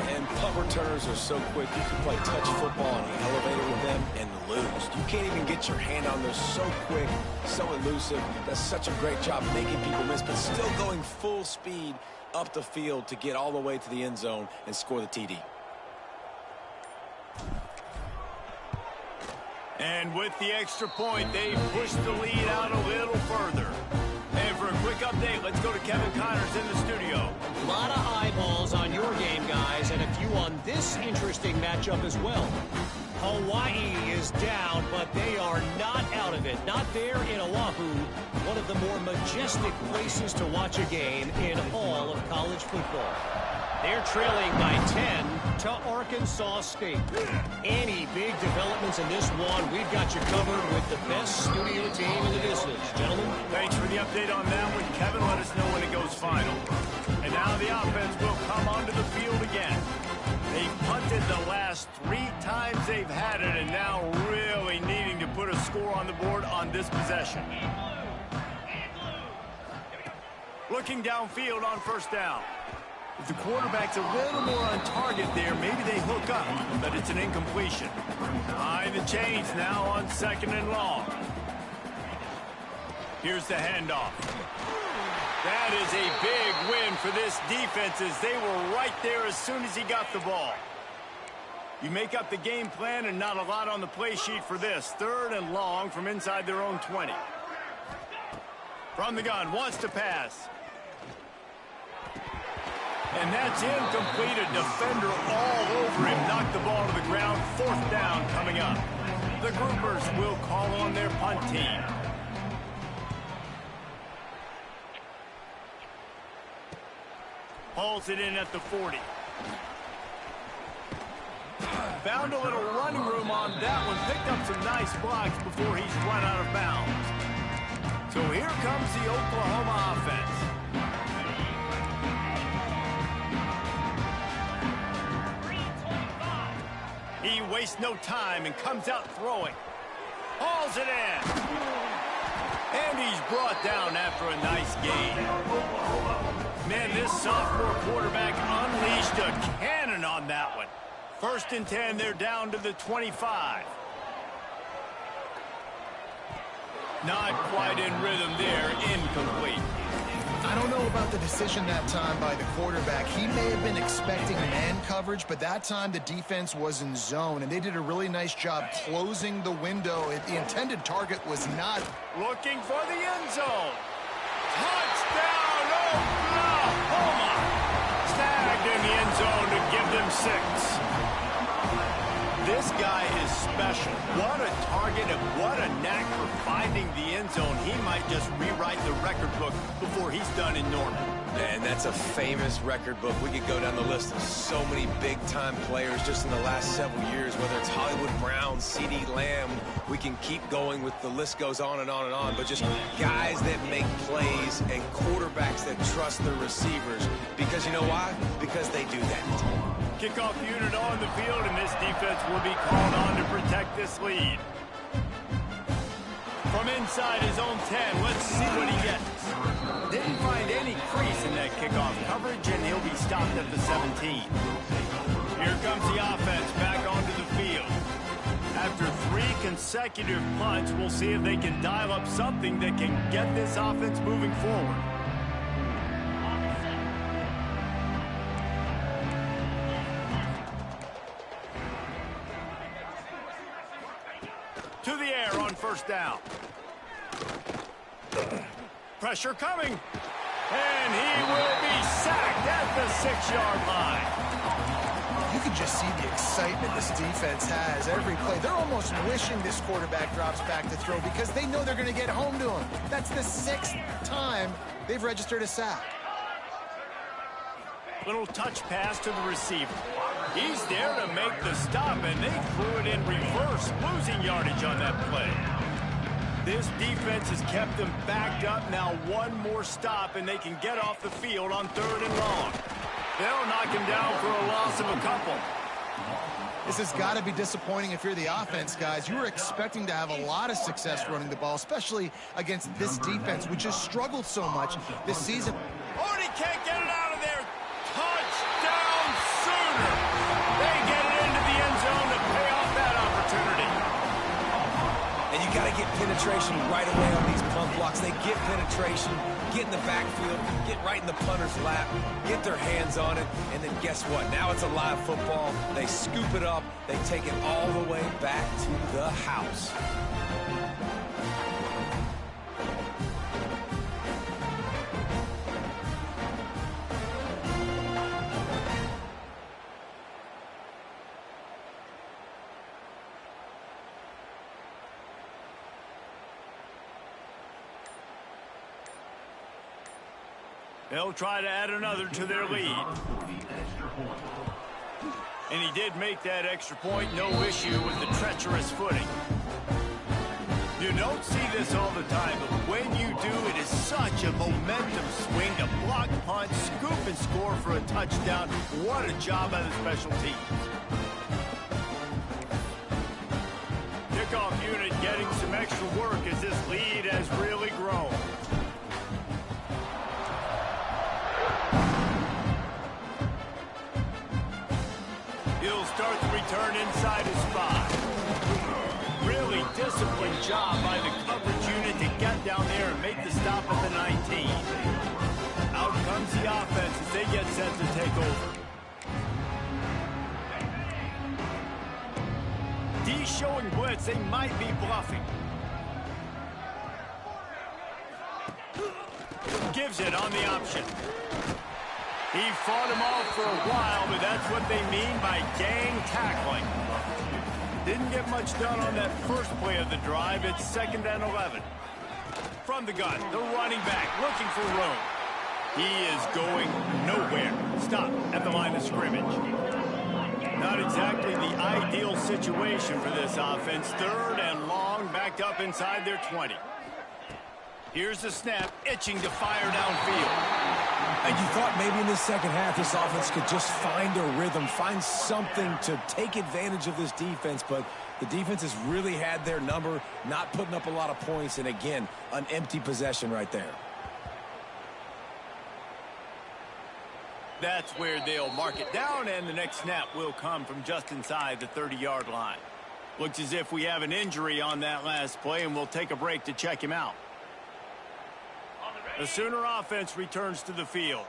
C: And punt returners are so quick. You can play touch football on the elevator with them and lose. You can't even get your hand on those. So quick, so elusive. Does such a great job making people miss, but still going full speed up the field to get all the way to the end zone and score the TD.
A: And with the extra point, they push the lead out a little further. And for a quick update, let's go to Kevin Connors in the studio.
D: A lot of eyeballs on your game, guys, and a few on this interesting matchup as well. Hawaii is down, but they are not out of it. Not there in Oahu, one of the more majestic places to watch a game in all of college football. They're trailing by 10 to Arkansas State. Any big developments in this one, we've got you covered with the best studio team in the business. Gentlemen.
A: Thanks for the update on that one. Kevin, let us know when it goes final. And now the offense will come onto the field again. They punted the last 3 times they've had it, and now really needing to put a score on the board on this possession. Looking downfield on first down. If the quarterback's a little more on target there, maybe they hook up, but it's an incompletion. Behind the chains now on 2nd and long. Here's the handoff. That is a big win for this defense as they were right there as soon as he got the ball. You make up the game plan and not a lot on the play sheet for this. 3rd and long from inside their own 20. From the gun, wants to pass. And that's incomplete. A defender all over him. Knocked the ball to the ground. 4th down coming up. The Groupers will call on their punt team. Hauls it in at the 40. Found a little running room on that one. Picked up some nice blocks before he's run out of bounds. So here comes the Oklahoma offense. He wastes no time and comes out throwing. Hauls it in. And he's brought down after a nice gain. Man, this sophomore quarterback unleashed a cannon on that one. 1st and 10, they're down to the 25. Not quite in rhythm there, incomplete.
B: I don't know about the decision that time by the quarterback. He may have been expecting man coverage, but that time the defense was in zone, and they did a really nice job closing the window. The intended target was not.
A: Looking for the end zone. Touchdown, Oklahoma! Snagged in the end zone to give them 6. This guy is special. What a target and what a knack for finding the end zone. He might just rewrite the record book before he's done in Norman.
C: And that's a famous record book. We could go down the list of so many big-time players just in the last several years, whether it's Hollywood Brown, C.D. Lamb. We can keep going with the list goes on and on and on, but just guys that make plays and quarterbacks that trust their receivers. Because you know why? Because they do that.
A: Kickoff unit on the field, and this defense will be called on to protect this lead. From inside his own 10, let's see what he gets. Didn't find any crease in that kickoff coverage, and he'll be stopped at the 17. Here comes the offense back onto the field. After 3 consecutive punts, we'll see if they can dial up something that can get this offense moving forward. To the air on first down. Pressure coming. And he will be sacked at the 6-yard line.
B: You can just see the excitement this defense has every play. They're almost wishing this quarterback drops back to throw because they know they're going to get home to him. That's the 6th time they've registered a sack.
A: Little touch pass to the receiver. He's there to make the stop, and they threw it in reverse, losing yardage on that play. This defense has kept them backed up. Now 1 more stop, and they can get off the field on 3rd and long. They'll knock him down for a loss of a couple.
B: This has got to be disappointing if you're the offense, guys. You were expecting to have a lot of success running the ball, especially against this defense, which has struggled so much this season.
A: Oh, and he can't get it out of there. Touchdown, Sooner. They get it into the end zone to pay off that opportunity.
C: And you got to get penetration right away on these punt blocks. They get penetration, get in the backfield, get right in the punter's lap, get their hands on it, and then guess what? Now it's a live football. They scoop it up. They take it all the way back to the house.
A: They'll try to add another to their lead. And he did make that extra point. No issue with the treacherous footing. You don't see this all the time, but when you do, it is such a momentum swing to block, punt, scoop, and score for a touchdown. What a job by the special teams. Kickoff unit getting some extra work as this lead has really grown. He'll start the return inside his spot. Really disciplined job by the coverage unit to get down there and make the stop at the 19. Out comes the offense as they get set to take over. D showing blitz, they might be bluffing. Gives it on the option. He fought him off for a while, but that's what they mean by gang tackling. Didn't get much done on that first play of the drive. It's 2nd and 11. From the gun, the running back looking for room. He is going nowhere. Stop at the line of scrimmage. Not exactly the ideal situation for this offense. 3rd and long, backed up inside their 20. Here's the snap, itching to fire downfield.
C: And you thought maybe in the second half this offense could just find a rhythm, find something to take advantage of this defense, but the defense has really had their number, not putting up a lot of points, and again, an empty possession right there.
A: That's where they'll mark it down, and the next snap will come from just inside the 30-yard line. Looks as if we have an injury on that last play, and we'll take a break to check him out. The Sooner offense returns to the field.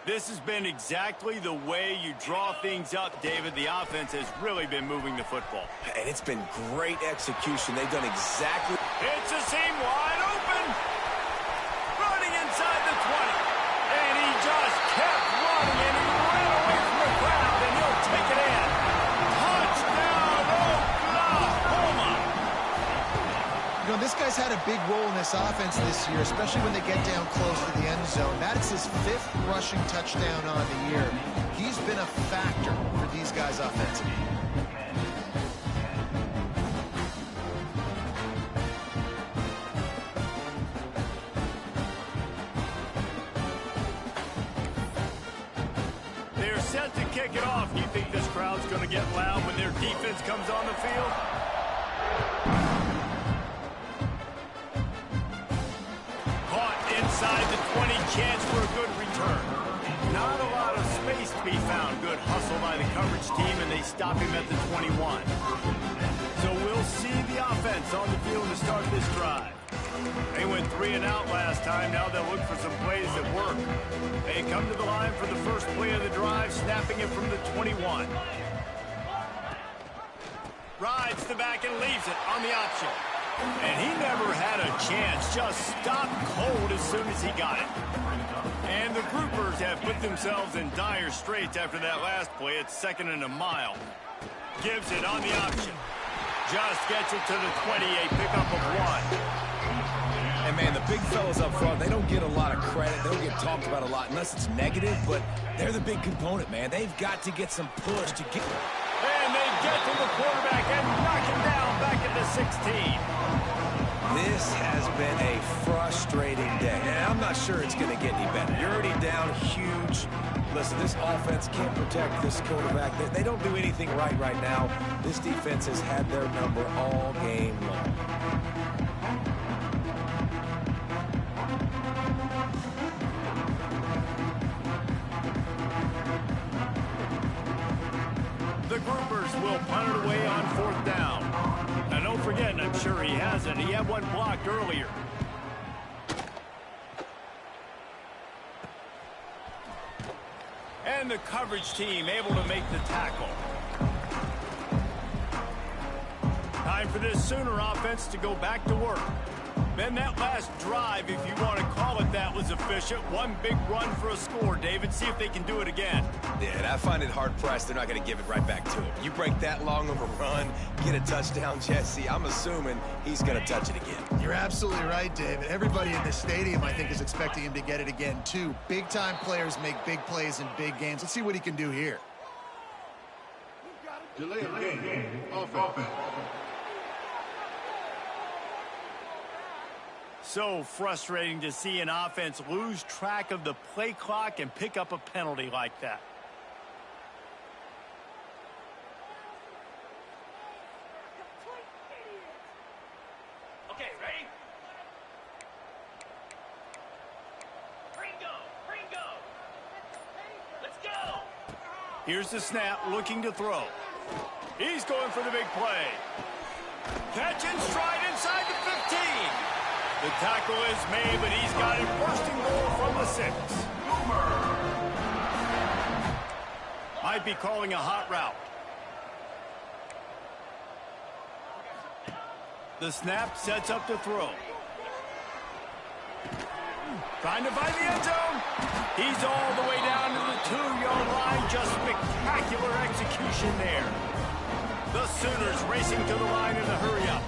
A: This has been exactly the way you draw things up, David. The offense has really been moving the football.
C: And it's been great execution. They've done exactly...
A: It's a seam wide open. Running inside the 20. And he just kept running, and he ran away from the crowd, and he'll take it in. Touchdown, Oklahoma!
B: You know, this guy's had a big role in this offense this year, especially when they get down close to the end zone. That's his 5th rushing touchdown on the year. He's been a factor for these guys offensively.
A: They're set to kick it off. You think this crowd's going to get loud when their defense comes on the field? Inside the 20, chance for a good return. Not a lot of space to be found. Good hustle by the coverage team, and they stop him at the 21. So we'll see the offense on the field to start this drive. They went 3 and out last time. Now they'll look for some plays that work. They come to the line for the first play of the drive, snapping it from the 21. Rides the back and leaves it on the option. And he never had a chance, just stopped cold as soon as he got it. And the groupers have put themselves in dire straits after that last play. It's 2nd and a mile. Gives it on the option. Just gets it to the 20, a pickup of 1.
C: And man, the big fellas up front, they don't get a lot of credit. They don't get talked about a lot unless it's negative, but they're the big component, man. They've got to get some push to get...
A: And they get to the quarterback and knock him down back at the 16.
C: This has been a frustrating day, and I'm not sure it's going to get any better. You're already down huge. Listen, this offense can't protect this quarterback. They don't do anything right now. This defense has had their number all game long.
A: The groupers will punt it away on 4th down. Now, don't forget, and I'm sure he hasn't, he had one blocked earlier. And the coverage team able to make the tackle. Time for this Sooner offense to go back to work. Then that last drive, if you want to call it that, was efficient. One big run for a score, David. See if they can do it again.
C: Yeah, and I find it hard-pressed they're not going to give it right back to him. You break that long of a run, get a touchdown, Jesse, I'm assuming he's going to touch it again.
B: You're absolutely right, David. Everybody in this stadium, I think, is expecting him to get it again, too. Big-time players make big plays in big games. Let's see what he can do here.
E: Delay of game. Offense.
A: So frustrating to see an offense lose track of the play clock and pick up a penalty like that.
F: Okay, ready? Ringo! Let's go!
A: Here's the snap, looking to throw. He's going for the big play. Catch in stride inside the 15. The tackle is made, but he's got it first and goal from the 6. Might be calling a hot route. The snap sets up the throw. Trying to find the end zone. He's all the way down to the 2-yard line. Just spectacular execution there. The Sooners racing to the line in a hurry-up.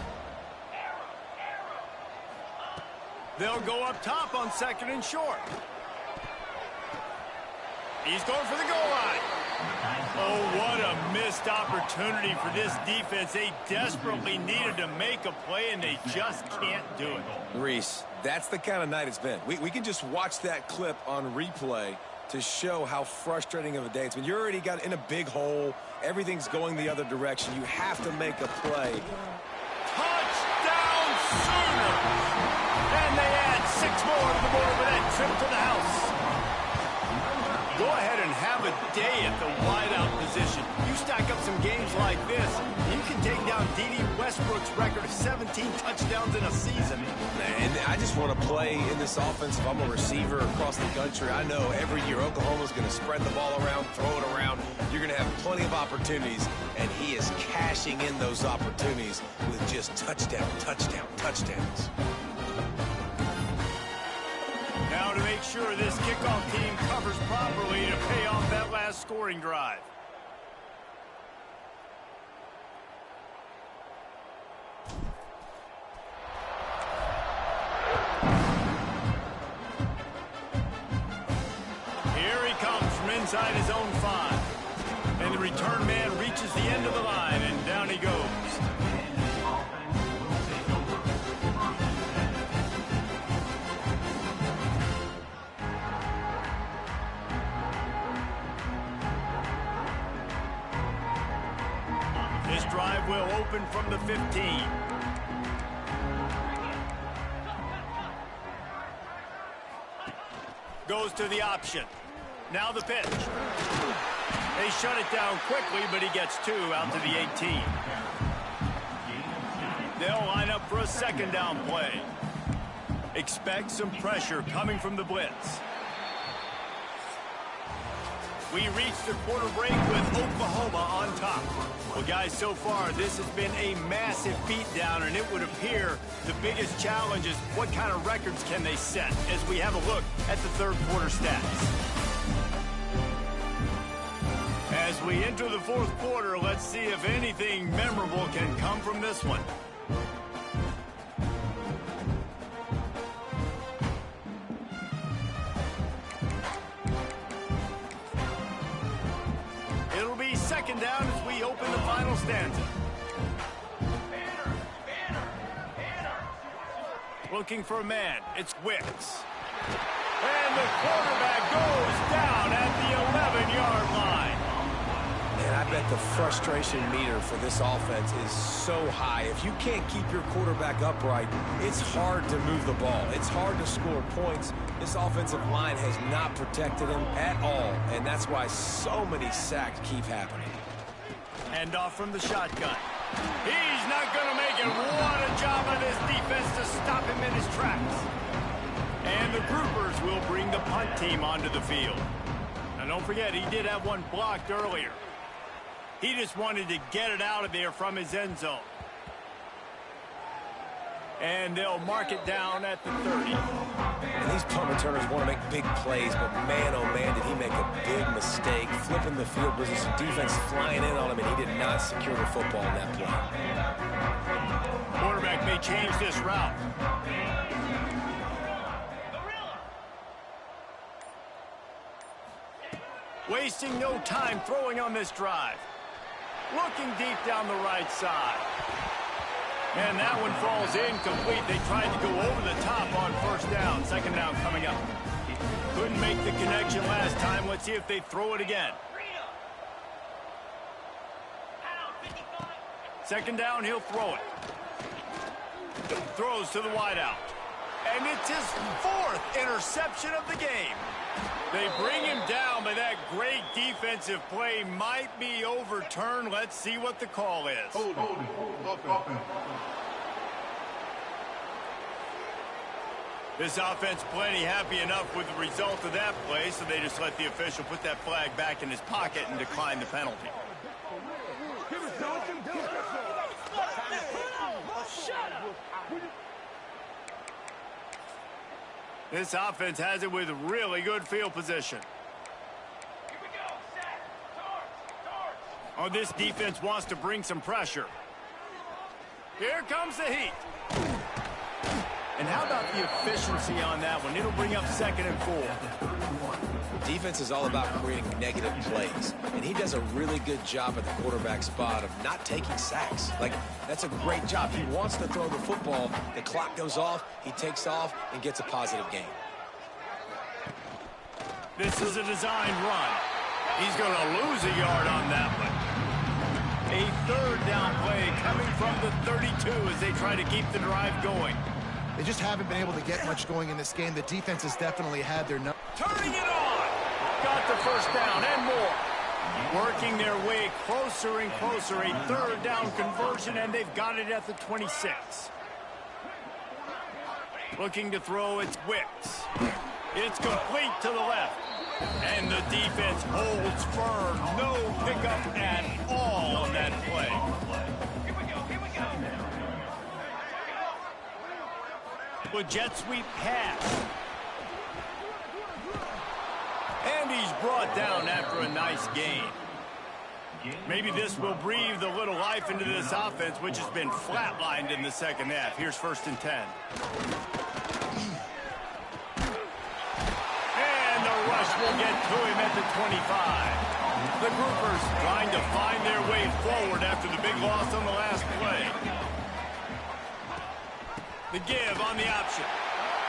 A: They'll go up top on 2nd and short. He's going for the goal line. Oh, what a missed opportunity for this defense. They desperately needed to make a play, and they just can't do it.
C: Reese, that's the kind of night it's been. We can just watch that clip on replay to show how frustrating of a day it's been. You already got in a big hole. Everything's going the other direction. You have to make a play.
A: Touchdown, Sooners! And they add 6 more to the board with that trip to the house. Go ahead and have a day at the wideout position. You stack up some games like this, you can take down D.D. Westbrook's record of 17 touchdowns in a season.
C: And I just want to play in this offense if I'm a receiver across the country. I know every year Oklahoma's going to spread the ball around, throw it around. You're going to have plenty of opportunities, and he is cashing in those opportunities with just touchdowns.
A: Now to make sure this kickoff team covers properly to pay off that last scoring drive. Here he comes from inside his own 5. And the return man reaches the end of the line, and down he goes. This drive will open from the 15. Goes to the option. Now the pitch. They shut it down quickly, but he gets 2 out to the 18. They'll line up for a 2nd down play. Expect some pressure coming from the blitz. We reached the quarter break with Oklahoma on top. Well, guys, so far this has been a massive beatdown, and it would appear the biggest challenge is what kind of records can they set as we have a look at the 3rd quarter stats. As we enter the 4th quarter, let's see if anything memorable can come from this one. It'll be 2nd down as we open the final stanza. Looking for a man. It's Wicks. And the quarterback goes down at the 11-yard line.
C: And I bet the frustration meter for this offense is so high. If you can't keep your quarterback upright, it's hard to move the ball. It's hard to score points. This offensive line has not protected him at all, and that's why so many sacks keep happening.
A: Hand off from the shotgun. He's not going to make it. What a job on this defense to stop him in his tracks. And the groupers will bring the punt team onto the field. Now, don't forget, he did have one blocked earlier. He just wanted to get it out of there from his end zone. And they'll mark it down at the 30.
C: And these punt returners want to make big plays, but man, oh man, did he make a big mistake, flipping the field position, defense flying in on him, and he did not secure the football in that play.
A: Quarterback may change this route. Wasting no time throwing on this drive. Looking deep down the right side. And that one falls incomplete. They tried to go over the top on first down. Second down coming up. Couldn't make the connection last time. Let's see if they throw it again. Second down, he'll throw it. Throws to the wideout. And it's his 4th interception of the game. They bring him down, but that great defensive play might be overturned. Let's see what the call is. This offense plenty happy enough with the result of that play, so they just let the official put that flag back in his pocket and decline the penalty. This offense has it with really good field position. Oh, this defense wants to bring some pressure. Here comes the heat. And how about the efficiency on that one? It'll bring up 2nd and 4.
C: Defense is all about creating negative plays, and he does a really good job at the quarterback spot of not taking sacks. Like, that's a great job. He wants to throw the football. The clock goes off, he takes off, and gets a positive gain.
A: This is a designed run. He's going to lose a yard on that one. A 3rd down play coming from the 32 as they try to keep the drive going.
B: They just haven't been able to get much going in this game. The defense has definitely had their number.
A: Turning it on. Got the first down and more. Working their way closer and closer. A 3rd down conversion, and they've got it at the 26. Looking to throw, it's Wicks. It's complete to the left. And the defense holds firm. No pickup at all on that play. With jet sweep pass. And he's brought down after a nice gain. Maybe this will breathe a little life into this offense, which has been flatlined in the second half. Here's 1st and 10. And the rush will get to him at the 25. The Groupers trying to find their way forward after the big loss on the last play. The give on the option.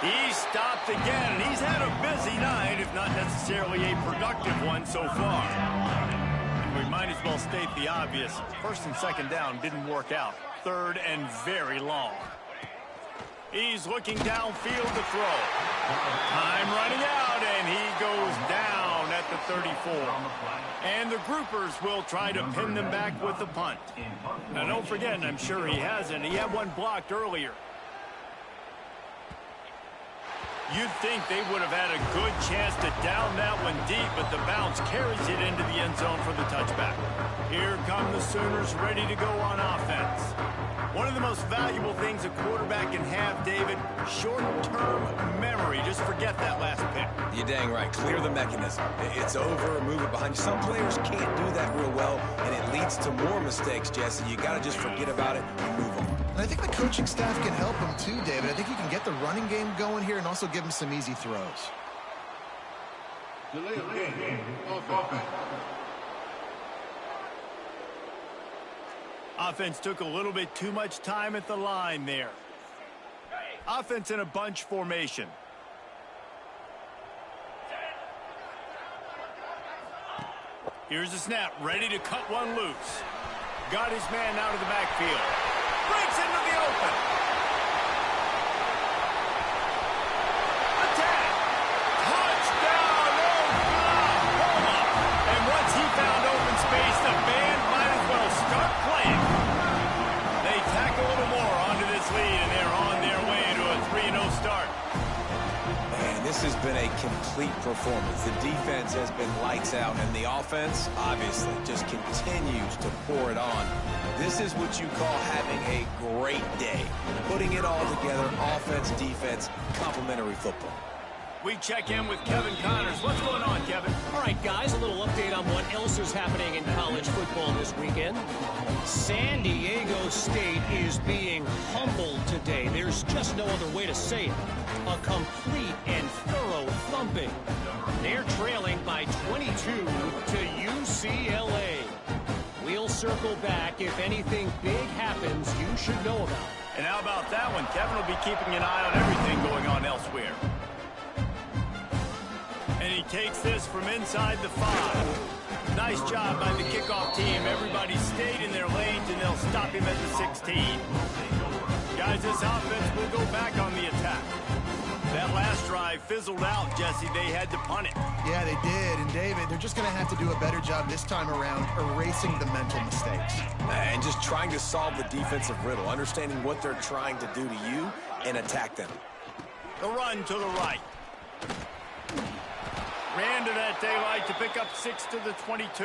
A: He stopped again. He's had a busy night, if not necessarily a productive one so far. And we might as well state the obvious. 1st and 2nd down didn't work out. 3rd and very long. He's looking downfield to throw. Time running out, and he goes down at the 34. And the Groupers will try to pin them back with the punt. Now, don't forget, and I'm sure he hasn't, he had one blocked earlier. You'd think they would have had a good chance to down that one deep, but the bounce carries it into the end zone for the touchback. Here come the Sooners ready to go on offense. One of the most valuable things a quarterback can have, David, short-term memory. Just forget that last pick.
C: You're dang right. Clear the mechanism. It's over, move it behind you. Some players can't do that real well, and it leads to more mistakes, Jesse. You got to just forget about it and move on.
B: And I think the coaching staff can help him too, David. I think he can get the running game going here and also give him some easy throws.
E: Delay of game. Offense.
A: Offense took a little bit too much time at the line there. Offense in a bunch formation. Here's the snap, ready to cut one loose. Got his man out of the backfield. Breaks into the open. Attack. Touchdown, Oklahoma. And once he found open space, the band might as well start playing. They tack a little more onto this lead, and they're on their way to a 3-0 start.
C: Man, This has been a complete performance. The defense has been lights out, and the offense, obviously, just continues to pour it on. This is what you call having a great day. Putting it all together, offense, defense, complementary football.
A: We check in with Kevin Connors. What's going on, Kevin?
D: All right, guys, a little update on what else is happening in college football this weekend. San Diego State is being humbled today. There's just no other way to say it. A complete and thorough thumping. They're trailing by 22 to UCLA. We'll circle back. If anything big happens, you should know about it.
A: And how about that one? Kevin will be keeping an eye on everything going on elsewhere. And he takes this from inside the 5. Nice job by the kickoff team. Everybody stayed in their lanes, and they'll stop him at the 16. Guys, this offense will go back on the attack. That last drive fizzled out, Jesse. They had to punt it.
B: Yeah, they did. And, David, they're just going to have to do a better job this time around erasing the mental mistakes.
C: And just trying to solve the defensive riddle, understanding what they're trying to do to you and attack them.
A: The run to the right. Ran to that daylight to pick up 6 to the 22.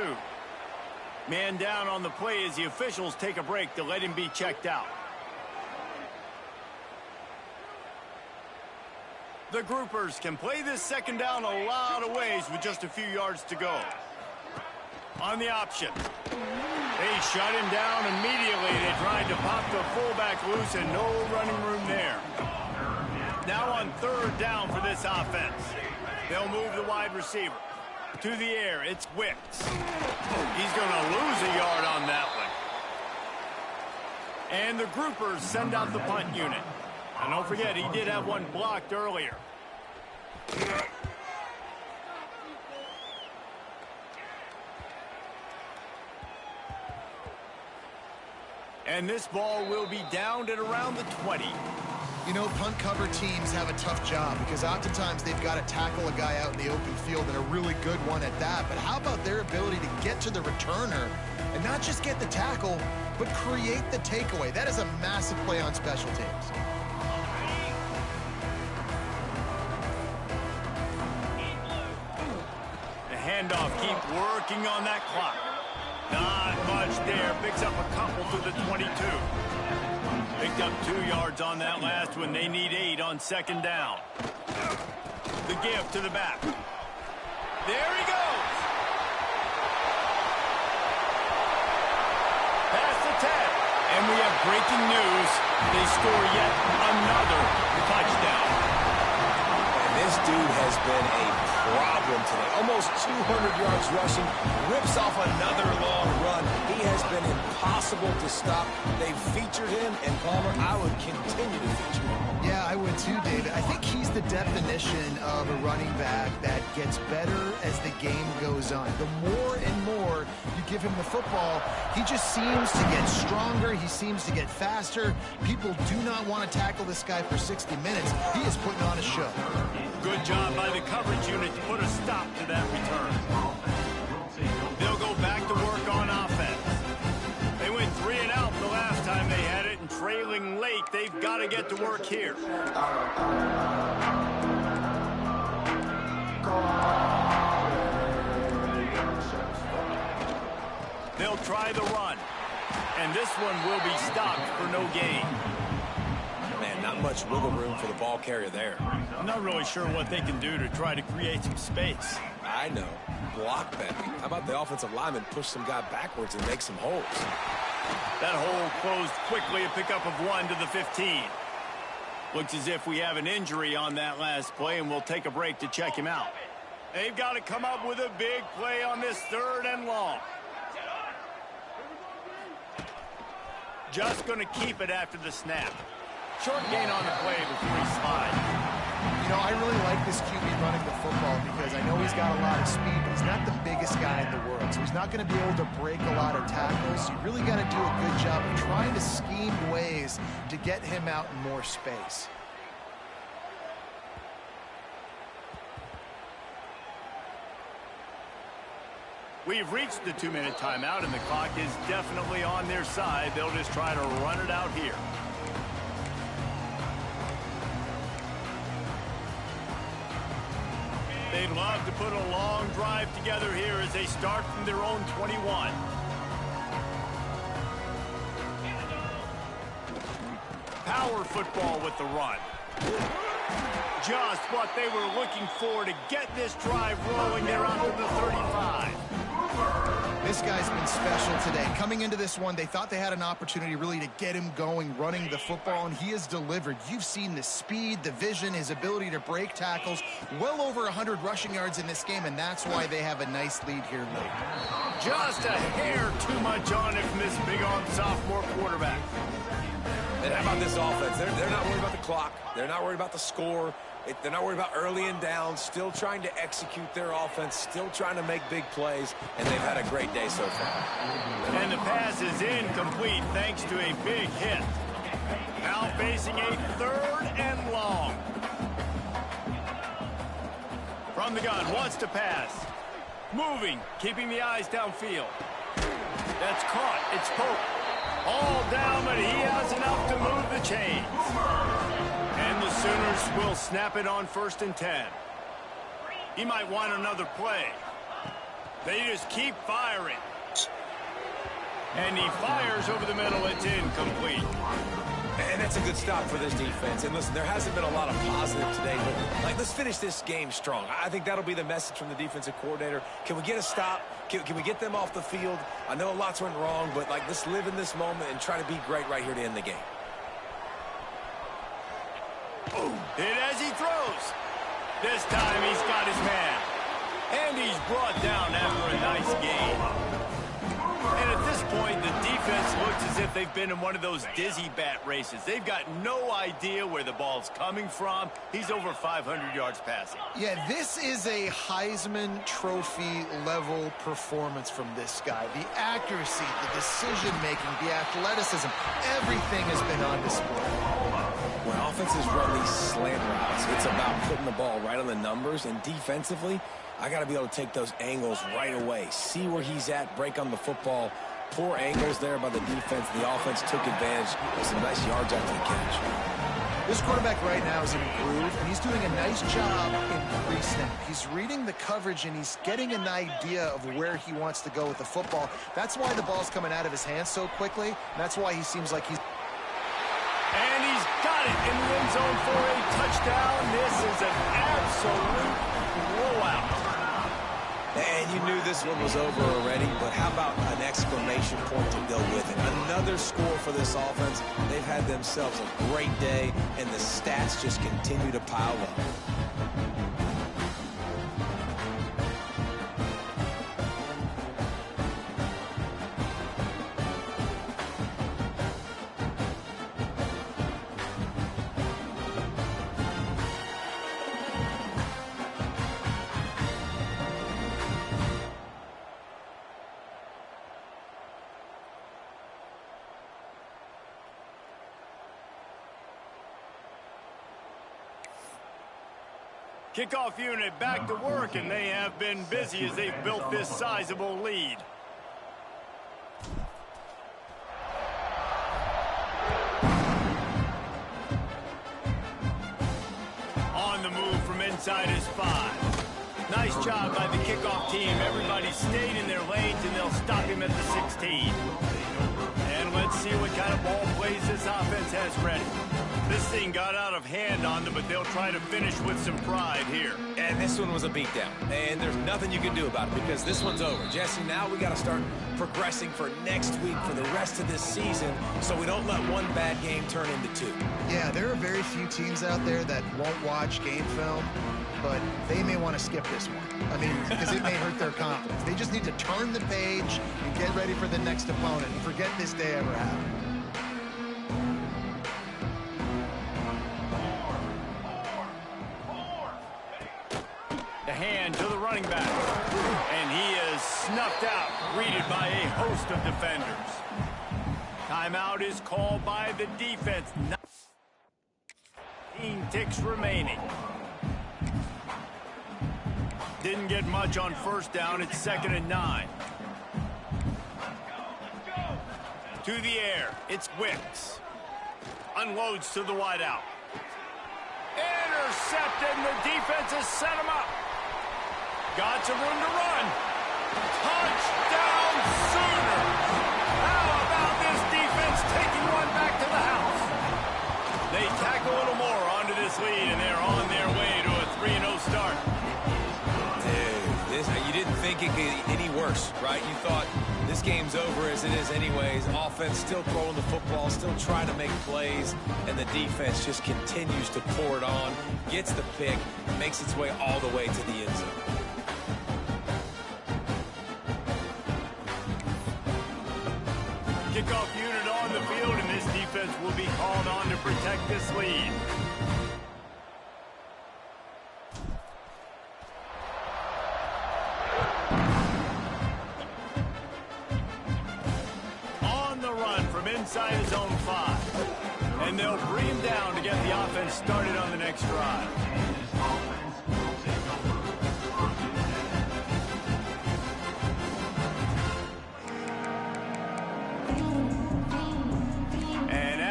A: Man down on the play as the officials take a break to let him be checked out. The groupers can play this second down a lot of ways with just a few yards to go. On the option. They shut him down immediately. They tried to pop the fullback loose and no running room there. Now on third down for this offense. They'll move the wide receiver. To the air, it's Wicks. He's going to lose a yard on that one. And the groupers send out the punt unit. And don't forget, he did have one blocked earlier. And this ball will be downed at around the 20.
B: You know, punt cover teams have a tough job because oftentimes they've got to tackle a guy out in the open field, and a really good one at that. But how about their ability to get to the returner and not just get the tackle, but create the takeaway? That is a massive play on special teams.
A: The handoff, keep working on that clock. Not much there. Picks up a couple to the 22. Picked up 2 yards on that last one. They need 8 on second down. The give to the back. There he goes. Past the 10. And we have breaking news. They score yet another touchdown.
C: And this dude has been a problem today. Almost 200 yards rushing. Rips off another long run. He has been impossible to stop. They've featured him, and Palmer, I would continue to feature him.
B: Yeah, I would too, David. I think he's the definition of a running back that gets better as the game goes on. The more and more you give him the football, he just seems to get stronger. He seems to get faster. People do not want to tackle this guy for 60 minutes. He is putting on a show.
A: Good job by the coverage unit to put a stop to that return. They'll go back to work on offense. They went 3 and out the last time they had it, and trailing late, they've got to get to work here. They'll try the run, and this one will be stopped for no gain.
C: Man, not much wiggle room for the ball carrier there.
A: I'm not really sure what they can do to try to create some space.
C: I know. Block betting. How about the offensive lineman push some guy backwards and make some holes?
A: That hole closed quickly, a pickup of 1 to the 15. Looks as if we have an injury on that last play, and we'll take a break to check him out. They've got to come up with a big play on this 3rd and long. Just going to keep it after the snap. Short gain on the play before he slides.
B: You know, I really like this QB running the football because I know he's got a lot of speed, but he's not the biggest guy in the world. So he's not going to be able to break a lot of tackles. You really got to do a good job of trying to scheme ways to get him out in more space.
A: We've reached the 2-minute timeout, and the clock is definitely on their side. They'll just try to run it out here. They'd love to put a long drive together here as they start from their own 21. Power football with the run. Just what they were looking for to get this drive rolling there onto the 35.
B: This guy's been special today. Coming into this one, they thought they had an opportunity really to get him going, running the football, and he has delivered. You've seen the speed, the vision, his ability to break tackles. Well over 100 rushing yards in this game, and that's why they have a nice lead here late.
A: Just a hair too much on it from this big-armed sophomore quarterback.
C: And how about this offense? They're not worried about the clock. They're not worried about the score. They're not worried about early and down. Still trying to execute their offense. Still trying to make big plays. And they've had a great day so far.
A: And the pass is incomplete thanks to a big hit. Now facing a 3rd and long. From the gun, wants to pass. Moving, keeping the eyes downfield. That's caught. It's poked. All down, but he has enough to move the chains. And the Sooners will snap it on 1st and 10. He might want another play. They just keep firing. And he fires over the middle. It's incomplete.
C: And that's a good stop for this defense. And listen, there hasn't been a lot of positive today, but let's finish this game strong. I think that'll be the message from the defensive coordinator. Can we get a stop? Can we get them off the field? I know lots went wrong, but let's live in this moment and try to be great right here to end the game.
A: Hit as he throws. This time he's got his man. And he's brought down after a nice game. And at this point, the defense looks as if they've been in one of those dizzy bat races. They've got no idea where the ball's coming from. He's over 500 yards passing.
B: Yeah, this is a Heisman Trophy level performance from this guy. The accuracy, the decision-making, the athleticism, everything has been on display.
C: When offenses run these slant routes, it's about putting the ball right on the numbers, and defensively, I got to be able to take those angles right away, see where he's at, break on the football. Poor angles there by the defense. The offense took advantage of some nice yards after the catch.
B: This quarterback right now is in a groove, and he's doing a nice job in pre-snap. He's reading the coverage, and he's getting an idea of where he wants to go with the football. That's why the ball's coming out of his hands so quickly, and that's why he seems like he's...
A: And he's got it in the end zone for a touchdown. This is an absolute blowout.
C: And you knew this one was over already, but how about an exclamation point to go with it? Another score for this offense. They've had themselves a great day, and the stats just continue to pile up.
A: Kickoff unit back to work, and they have been busy as they've built this sizable lead. On the move from inside his 5. Nice job by the kickoff team. Everybody stayed in their lanes, and they'll stop him at the 16. And let's see what kind of ball plays this offense has ready. This thing got out of hand on them, but they'll try to finish with some pride here.
C: And this one was a beatdown, and there's nothing you can do about it because this one's over. Jesse, now we got to start progressing for next week for the rest of this season so we don't let one bad game turn into 2.
B: Yeah, there are very few teams out there that won't watch game film, but they may want to skip this one. I mean, because it may hurt their confidence. They just need to turn the page and get ready for the next opponent and forget this day ever happened.
A: The hand to the running back. And he is snuffed out, greeted by a host of defenders. Timeout is called by the defense. 19 ticks remaining. Didn't get much on first down. It's 2nd and 9. To the air. It's Wicks. Unloads to the wideout. Intercepted, and the defense has set him up. got some room to run. Touchdown Sooners! How about this defense taking one back to the house? They tack a little more onto this lead, and they're on their way to a 3-0 start.
C: Dude, you didn't think it could get any worse, right? You thought this game's over as it is anyways. Offense still throwing the football, still trying to make plays, and the defense just continues to pour it on, gets the pick, makes its way all the way to the end zone.
A: Kickoff unit on the field, and this defense will be called on to protect this lead. On the run from inside his own 5. And they'll bring him down to get the offense started on the next drive.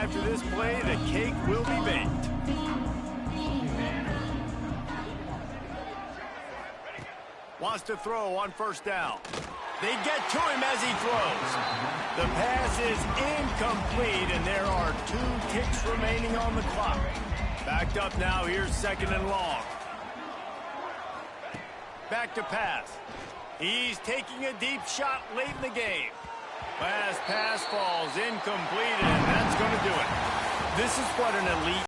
A: After this play, the cake will be baked. Wants to throw on first down. They get to him as he throws. The pass is incomplete, and there are 2 ticks remaining on the clock. Backed up now, here's 2nd and long. Back to pass. He's taking a deep shot late in the game. Last pass falls incomplete, and that's going to do it. This is what an elite